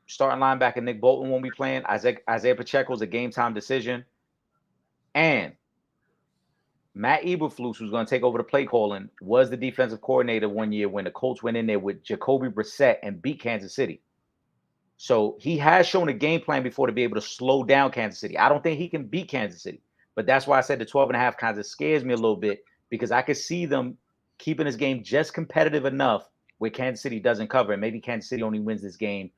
Starting linebacker Nick Bolton won't be playing. Isaiah Pacheco's a game time decision. And Matt Eberflus, who's going to take over the play calling, was the defensive coordinator one year when the Colts went in there with Jacoby Brissett and beat Kansas City. So he has shown a game plan before to be able to slow down Kansas City. I don't think he can beat Kansas City, but that's why I said the 12.5 kind of scares me a little bit because I could see them keeping this game just competitive enough where Kansas City doesn't cover, and maybe Kansas City only wins this game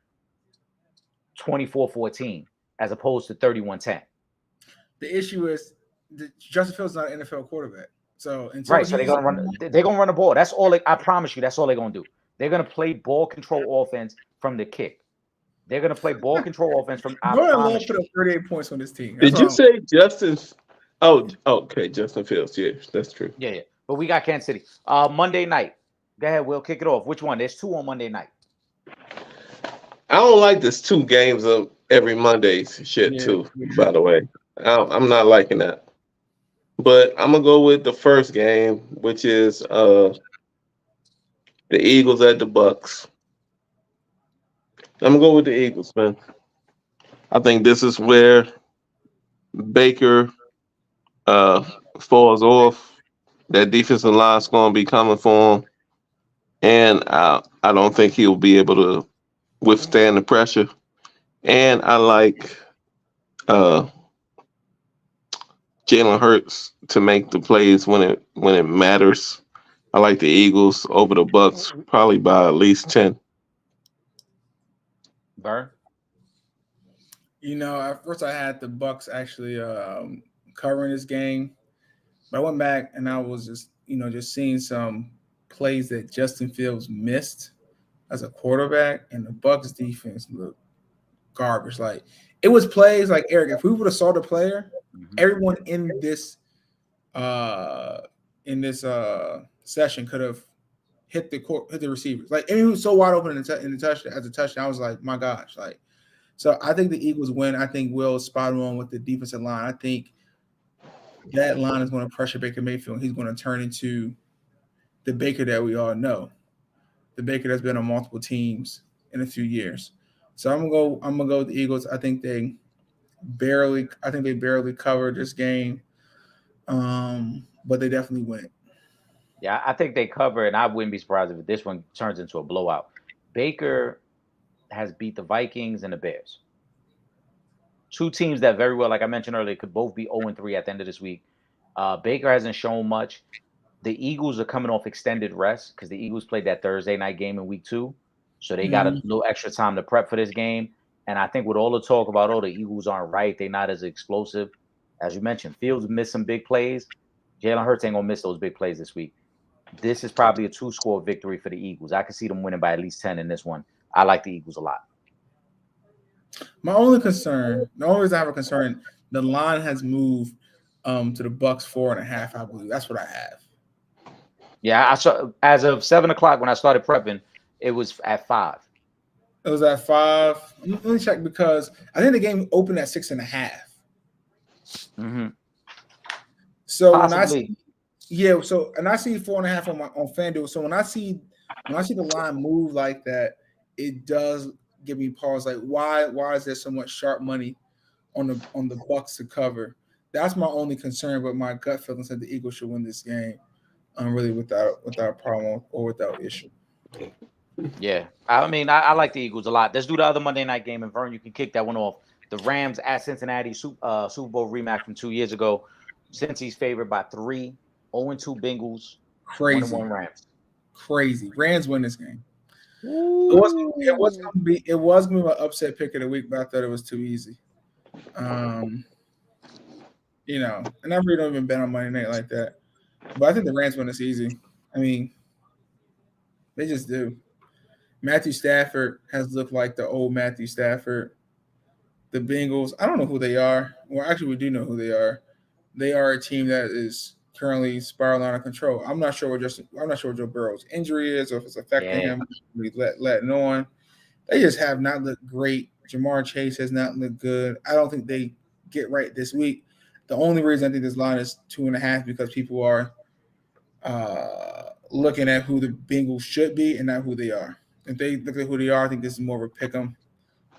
24-14 as opposed to 31-10. The issue is Justin Fields is not an NFL quarterback. So so they're gonna run the ball. That's all. I promise you, that's all they're gonna do. They're gonna play ball control offense from the kick. They're gonna play ball control offense from. Vernon Brownlee put up 38 points on this team. Did you say Justin? Oh, okay, Justin Fields. Yeah, that's true. Yeah. But we got Kansas City. Monday night. Go ahead, Will. Kick it off. Which one? There's 2 on Monday night. I don't like this 2 games of every Monday shit too. By the way, I'm not liking that. But I'm gonna go with the first game, which is the Eagles at the Bucks. I'm gonna go with the Eagles, man. I think this is where Baker falls off. That defensive line's gonna be coming for him, and I don't think he'll be able to withstand the pressure. And I like Jalen Hurts to make the plays when it matters. I like the Eagles over the Bucks, probably by at least 10. Burn. At first I had the Bucks actually covering this game, but I went back and I was just seeing some plays that Justin Fields missed as a quarterback, and the Bucks defense looked garbage. Like it was plays like Eric. If we would have saw the player, everyone in this session could have hit the receivers. Like he was so wide open in the touchdown as a touchdown. I was like, my gosh, like. So I think the Eagles win. I think Will's spot on with the defensive line. I think that line is going to pressure Baker Mayfield. He's going to turn into the Baker that we all know, the Baker that's been on multiple teams in a few years. So I'm gonna go with the Eagles. I think they barely covered this game, but they definitely win. Yeah, I think they cover, and I wouldn't be surprised if this one turns into a blowout. Baker has beat the Vikings and the Bears. 2 teams that very well, like I mentioned earlier, could both be 0-3 at the end of this week. Baker hasn't shown much. The Eagles are coming off extended rest because the Eagles played that Thursday night game in week 2. So they got a little extra time to prep for this game. And I think with all the talk about, the Eagles aren't right, they're not as explosive. As you mentioned, Fields missed some big plays. Jalen Hurts ain't going to miss those big plays this week. This is probably a 2-score victory for the Eagles. I can see them winning by at least 10 in this one. I like the Eagles a lot. The only reason I have a concern, the line has moved to the Bucks 4.5, I believe. That's what I have. Yeah, I saw as of 7:00 when I started prepping, it was at 5. It was at 5. Let me check because I think the game opened at 6.5. Mm-hmm. So possibly. And I see 4.5 on FanDuel. So when I see the line move like that, it does give me pause. Like why is there so much sharp money on the Bucks to cover? That's my only concern. But my gut feeling said the Eagles should win this game, really without problem or without issue. Yeah, I mean I like the Eagles a lot. Let's do the other Monday night game, and Vern, you can kick that one off. The Rams at Cincinnati, Super Bowl rematch from 2 years ago. Cincy's favored by 3. 0-2 Bengals, Crazy. 1-1 Rams. Crazy. Rams win this game. Ooh. It was gonna be my upset pick of the week, but I thought it was too easy. And I really don't even bet on Monday night like that. But I think the Rams win this easy. I mean, they just do. Matthew Stafford has looked like the old Matthew Stafford. The Bengals, I don't know who they are. Well, actually, we do know who they are. They are a team that is currently spiraling out of control. I'm not sure what Joe Burrow's injury is, or if it's affecting him. We letting on. They just have not looked great. Jamar Chase has not looked good. I don't think they get right this week. The only reason I think this line is 2.5 because people are looking at who the Bengals should be and not who they are. If they look at who they are, I think this is more of a pick 'em,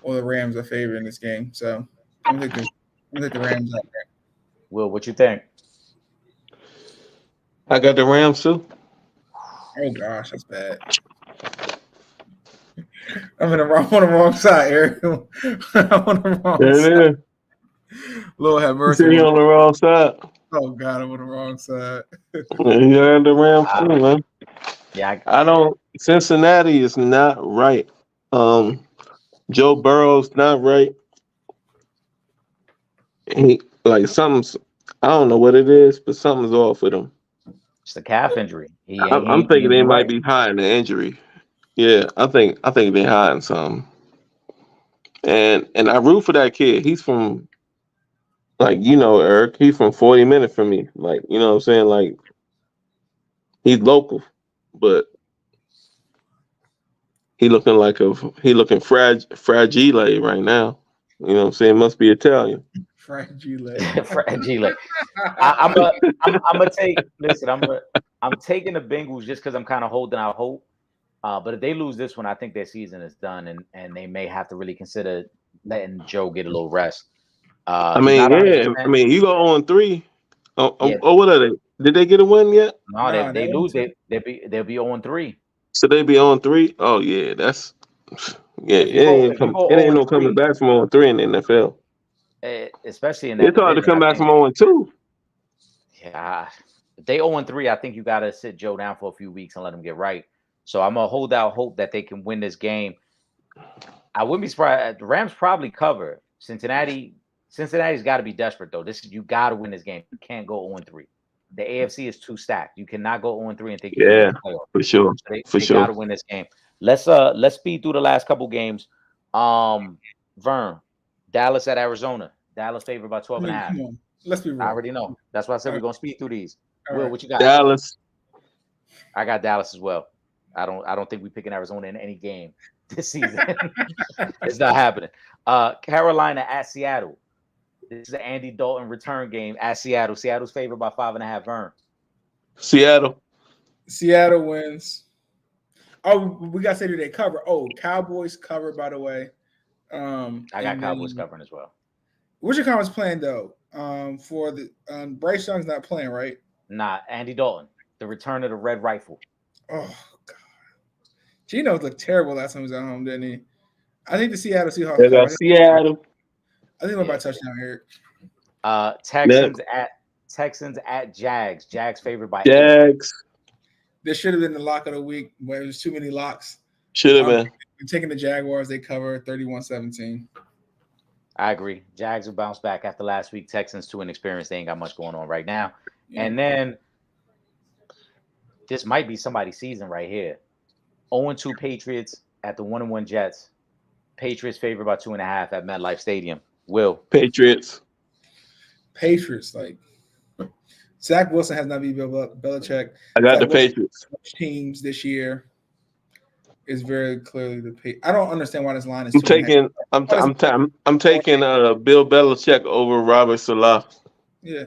or the Rams are favored in this game. So I'm gonna take the Rams out there. Will, what you think? I got the Rams too. Oh gosh, that's bad. I'm on the wrong side, Eric. I'm on the wrong side. Lord have mercy. You on the wrong side. Oh God, I'm on the wrong side. You got the Rams too, man. Yeah, I don't. Cincinnati is not right. Joe Burrow's not right. Something's. I don't know what it is, but something's off with him. it's a calf injury. I'm thinking they might be hiding the injury. Yeah, I think they're hiding something. And I root for that kid. He's from, Eric. He's from 40 minutes from me. Like, you know what I'm saying? Like, he's local, but he looking fragile right now. You know what I'm saying? Must be Italian. Fragile. Fragile. I'm gonna take. Listen, I'm taking the Bengals just because I'm kind of holding out hope. But if they lose this one, I think their season is done, and they may have to really consider letting Joe get a little rest. I mean, you go on 3. Oh, what are they? Did they get a win yet? No, they lose. They'll be 0-3. So they be on 3. Oh yeah, that's it ain't no coming back from 0-3 in the NFL. Especially in that it's hard to come back from 0-2. Yeah, if they 0-3, I think you got to sit Joe down for a few weeks and let him get right. So I'm gonna hold out hope that they can win this game. I wouldn't be surprised. The Rams probably cover. Cincinnati's got to be desperate though. You got to win this game. You can't go 0-3. The AFC is too stacked. You cannot go 0-3 and think you're going to play off. For sure. So they got to win this game. Let's speed through the last couple games. Vern, Dallas at Arizona. Dallas favored by 12.5. Let's be real. I already know. That's why I said we're gonna speed through these. Will, what you got? Dallas. I got Dallas as well. I don't think we're picking Arizona in any game this season. It's not happening. Carolina at Seattle. This is an Andy Dalton return game at Seattle. Seattle's favored by 5.5. Vern. Seattle wins. Oh, we got to say that they cover. Oh, Cowboys cover, by the way. I got Cowboys covering as well. What's your Cowboys playing though? For the Bryce Young's not playing, right? Nah, Andy Dalton, the return of the red rifle. Oh God, Geno looked terrible last time he was at home, didn't he? I think the Seattle Seahawks. They got Seattle. I think we're about touchdown here. Texans at Jags. Jags favored by 8. This should have been the lock of the week, but it was too many locks. Should have been. Taking the Jaguars, they cover 31-17. I agree. Jags will bounce back after last week. Texans too inexperienced. They ain't got much going on right now. Yeah. And then this might be somebody's season right here. 0-2 Patriots at the 1-1 Jets. Patriots favored by 2.5 at MetLife Stadium. Will. Patriots. Like Zach Wilson has not beat Belichick. I got the Patriots. Teams this year is very clearly the Patriots. I don't understand why this line is. I'm taking Bill Belichick over Robert Saleh. Yeah.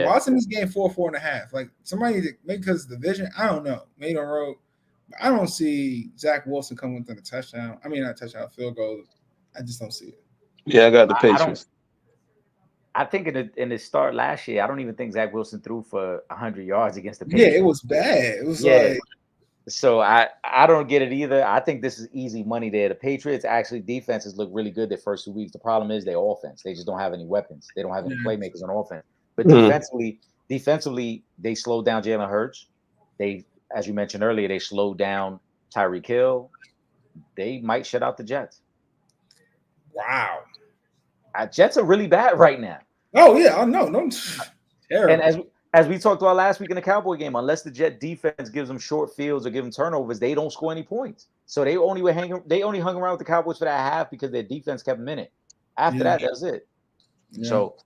Watching this game 4.5. Like somebody maybe because of the division. I don't know. Maybe on road. I don't see Zach Wilson coming within a touchdown. I mean, not a touchdown, field goal. I just don't see it. Yeah, I got the Patriots. I think in the start last year, I don't even think Zach Wilson threw for 100 yards against the Patriots. Yeah, it was bad. It was like. So I don't get it either. I think this is easy money there. The Patriots actually defenses look really good their first 2 weeks. The problem is their offense. They just don't have any weapons. They don't have any playmakers on offense. But defensively, defensively, they slowed down Jalen Hurts. They, as you mentioned earlier, they slowed down Tyreek Hill. They might shut out the Jets. Wow. Jets are really bad right now. Oh yeah, I know. No, terrible. And as we talked about last week in the Cowboy game, unless the Jet defense gives them short fields or give them turnovers, they don't score any points. So they only hung around with the Cowboys for that half because their defense kept them in it. After that, that's it. Yeah. So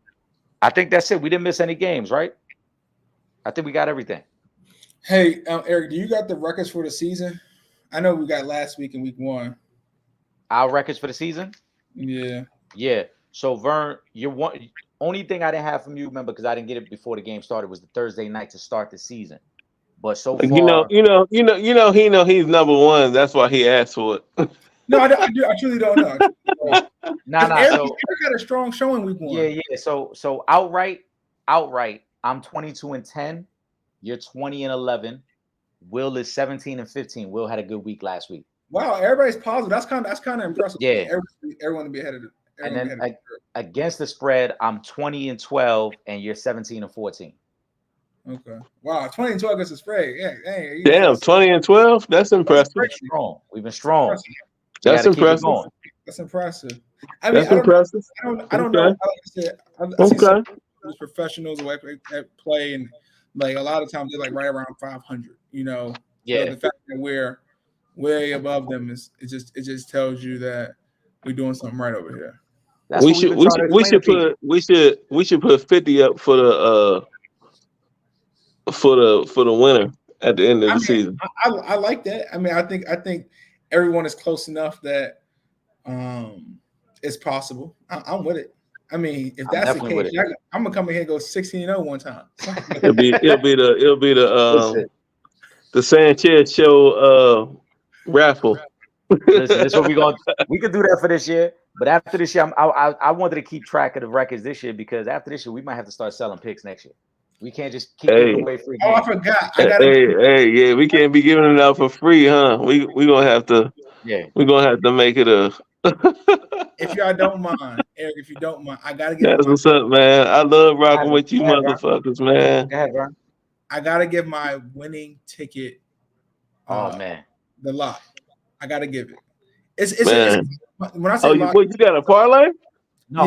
I think that's it. We didn't miss any games, right? I think we got everything. Hey, Eric, do you got the records for the season? I know we got last week in week 1. Our records for the season? Yeah. Yeah. So Vern, only thing I didn't have from you, remember, because I didn't get it before the game started, was the Thursday night to start the season. But so far, he know he's number one. That's why he asked for it. No, I truly don't know. Eric had a strong showing week 1. Yeah. So outright, I'm 22-10. You're 20-11. Will is 17-15. Will had a good week last week. Wow, everybody's positive. That's kind of impressive. Yeah, everyone to be ahead of it. And then against the spread, I'm 20-12, and you're 17-14. Okay. Wow, 20-12 against the spread. Yeah. Hey, damn, 20-12. That's impressive. We've been strong. That's impressive. That's impressive. I mean, I don't know. Like I said, I see some professionals at play, and like a lot of times they're like right around 500. Yeah. So the fact that we're way above them it just tells you that we're doing something right over here. We should put 50 up for the winner at the end of the season. I like that. I mean, I think everyone is close enough that it's possible. I'm with it. I mean, if that's the case, I'm gonna come in here and go 16-0 one time. it'll be the Sanchez show raffle. Listen, this is what we could do that for this year. But after this year, I wanted to keep track of the records this year, because after this year, we might have to start selling picks next year. We can't just keep giving away free games. Oh, I forgot. Yeah, we can't be giving it out for free, huh? We gonna have to. Yeah, we're gonna have to make it a. If y'all don't mind, Eric, I gotta get. That's what's up, man. I love rocking with you, motherfuckers, man. Go ahead, bro. I gotta give my winning ticket. Man, the lock. I gotta give it. It's when I say lock, you got a parlay? No,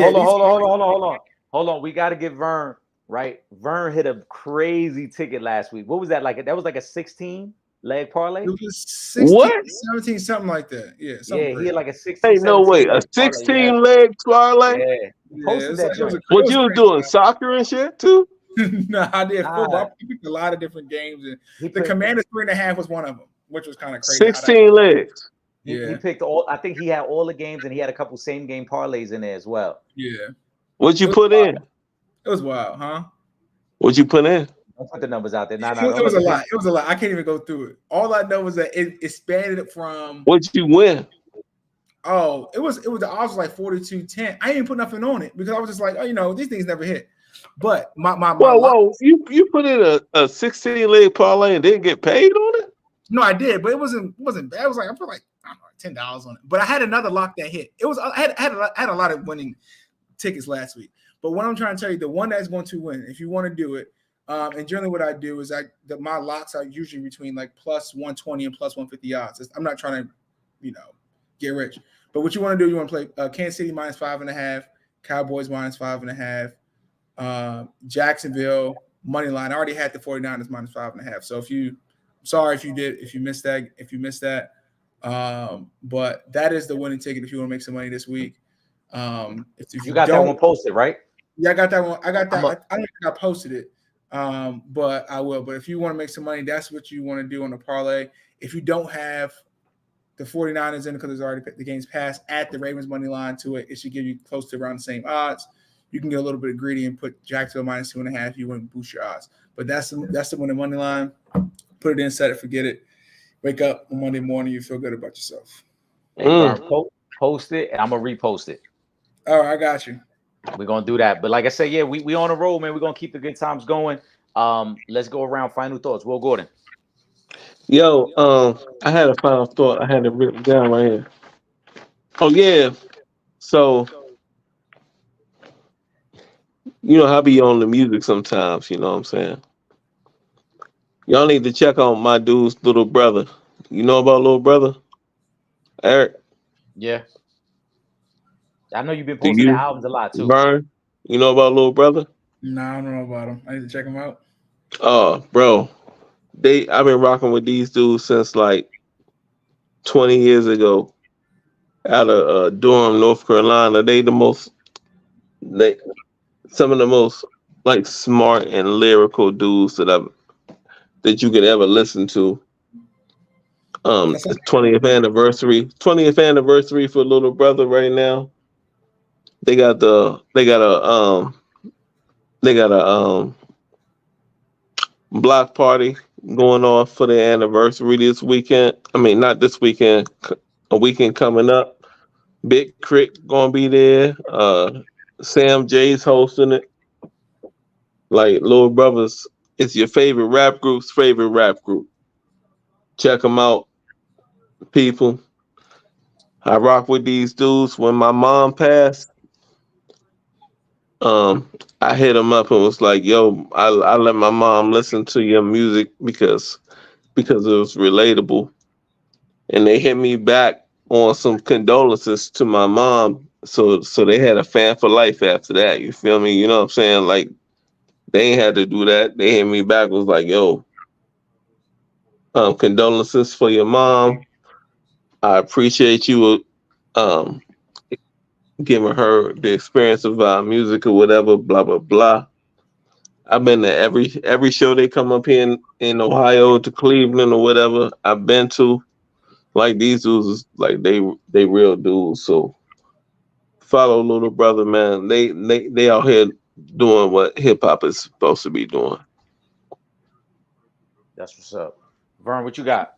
hold on. We gotta give Vern. Right, Vern hit a crazy ticket last week. What was that like? That was like a 16-leg parlay. It was 16, 17, something like that. Yeah, he had like a 16. Hey, no way, a 16-leg parlay. Yeah, posted that. What you was doing? Soccer and shit too? No, I did football. I picked a lot of different games, and the Commanders 3.5 was one of them, which was kind of crazy. 16 legs. He picked all. I think he had all the games, and he had a couple same game parlays in there as well. Yeah. What'd you put in? It was wild, huh? What'd you put in? Don't put the numbers out there. It was a lot. It was a lot. I can't even go through it. All I know was that it expanded from. What'd you win? Oh, it was the odds was like 42-10. I didn't even put nothing on it because I was just like, these things never hit. But whoa, you put in a 16-leg parlay and didn't get paid on it? No, I did, but it wasn't bad. It was like I put like $10 on it. But I had another lock that hit. It was I had a lot of winning tickets last week. But what I'm trying to tell you, the one that's going to win, if you want to do it, and generally what I do is my locks are usually between like plus 120 and plus 150 odds. I'm not trying to, get rich. But what you want to do, you want to play Kansas City minus 5.5, Cowboys minus 5.5, Jacksonville money line. I already had the 49ers minus 5.5. So if you missed that. But that is the winning ticket if you want to make some money this week. If you got that one posted, right? Yeah, I got that one. I got that. I don't think I posted it, but I will. But if you want to make some money, that's what you want to do on the parlay. If you don't have the 49ers in because there's already the game's passed, at the Ravens money line to it. It should give you close to around the same odds. You can get a little bit greedy and put Jacksonville minus 2.5. You wouldn't boost your odds. But that's the winning money line. Put it in, set it, forget it. Wake up on Monday morning, you feel good about yourself. Post it, and I'm gonna repost it. All right, I got you. We're gonna do that. But like I said, we on a roll, man. We're gonna keep the good times going. Let's go around. Final thoughts. Will Gordon. Yo, I had a final thought. I had it written down right here. Oh yeah. So I be on the music sometimes. You know what I'm saying? Y'all need to check out my dude's little brother. You know about little brother, Eric? Yeah, I know you've been Do posting the you, albums a lot too. Vern? You know about little brother? Nah, I don't know about him. I need to check him out. Oh, bro, I've been rocking with these dudes since like 20 years ago out of Durham, North Carolina. They some of the most like smart and lyrical dudes that you could ever listen to. That's The 20th anniversary for little brother right now. They got the they got a block party going on for the anniversary this weekend. I mean, not this weekend, a weekend coming up. Big Crit gonna be there. Sam J's hosting it. Like little brothers, it's your favorite rap group's favorite rap group. Check them out, people. I rock with these dudes. When my mom passed, um, I hit him up and was like, "Yo, I let my mom listen to your music because it was relatable." And they hit me back on some condolences to my mom. So they had a fan for life after that. You feel me? You know what I'm saying? Like they ain't had to do that. They hit me back, was like, "Yo, condolences for your mom. I appreciate you um giving her the experience of our music or whatever, blah blah blah." I've been to every show they come up here in Ohio to Cleveland or whatever. I've been to. Like these dudes is like they real dudes. So follow little brother, man. They out here doing what hip hop is supposed to be doing. That's what's up. Vern, what you got?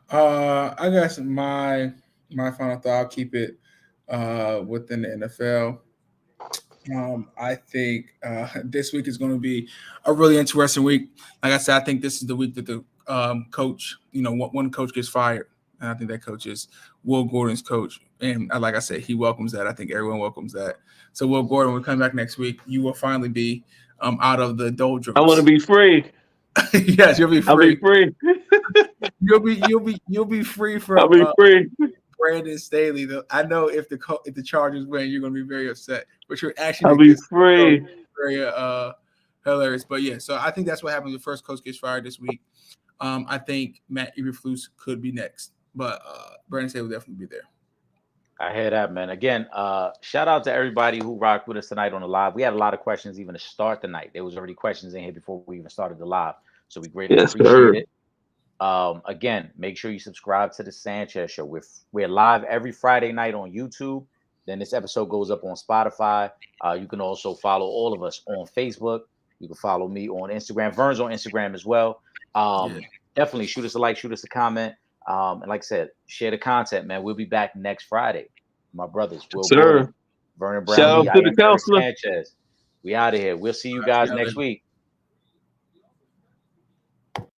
I guess my final thought. I'll keep it within the NFL. I think this week is going to be a really interesting week. Like I said, I think this is the week that the coach, one coach gets fired, and I think that coach is Will Gordon's coach. And like I said, he welcomes that. I think everyone welcomes that. So Will Gordon, will come back next week, you will finally be out of the I want to doldrums. be free. Yes, you'll be I'll be free. free. You'll be free I'll from be free. Brandon Staley. I know if the Chargers win, you're going to be very upset, but you're actually I'll make be this show free. very hilarious. But yeah, so I think that's what happens. The first coach gets fired this week. I think Matt Eberflus could be next, but Brandon Staley will definitely be there. I hear that, man. Again, shout out to everybody who rocked with us tonight on the live. We had a lot of questions even to start the night. There was already questions in here before we even started the live, so we greatly Yes, appreciate sir. it. Again, make sure you subscribe to the Sanchez Show. We're live every Friday night on YouTube. Then this episode goes up on Spotify. You can also follow all of us on Facebook. You can follow me on Instagram. Vern's on Instagram as well. Yeah. Definitely shoot us a like, shoot us a comment. And like I said, share the content, man. We'll be back next Friday. My brothers, Will Sir. Gordon, Vernon Shout Brownlee, out I to the am Eric counselor. Sanchez. We out of here. We'll see you guys next week.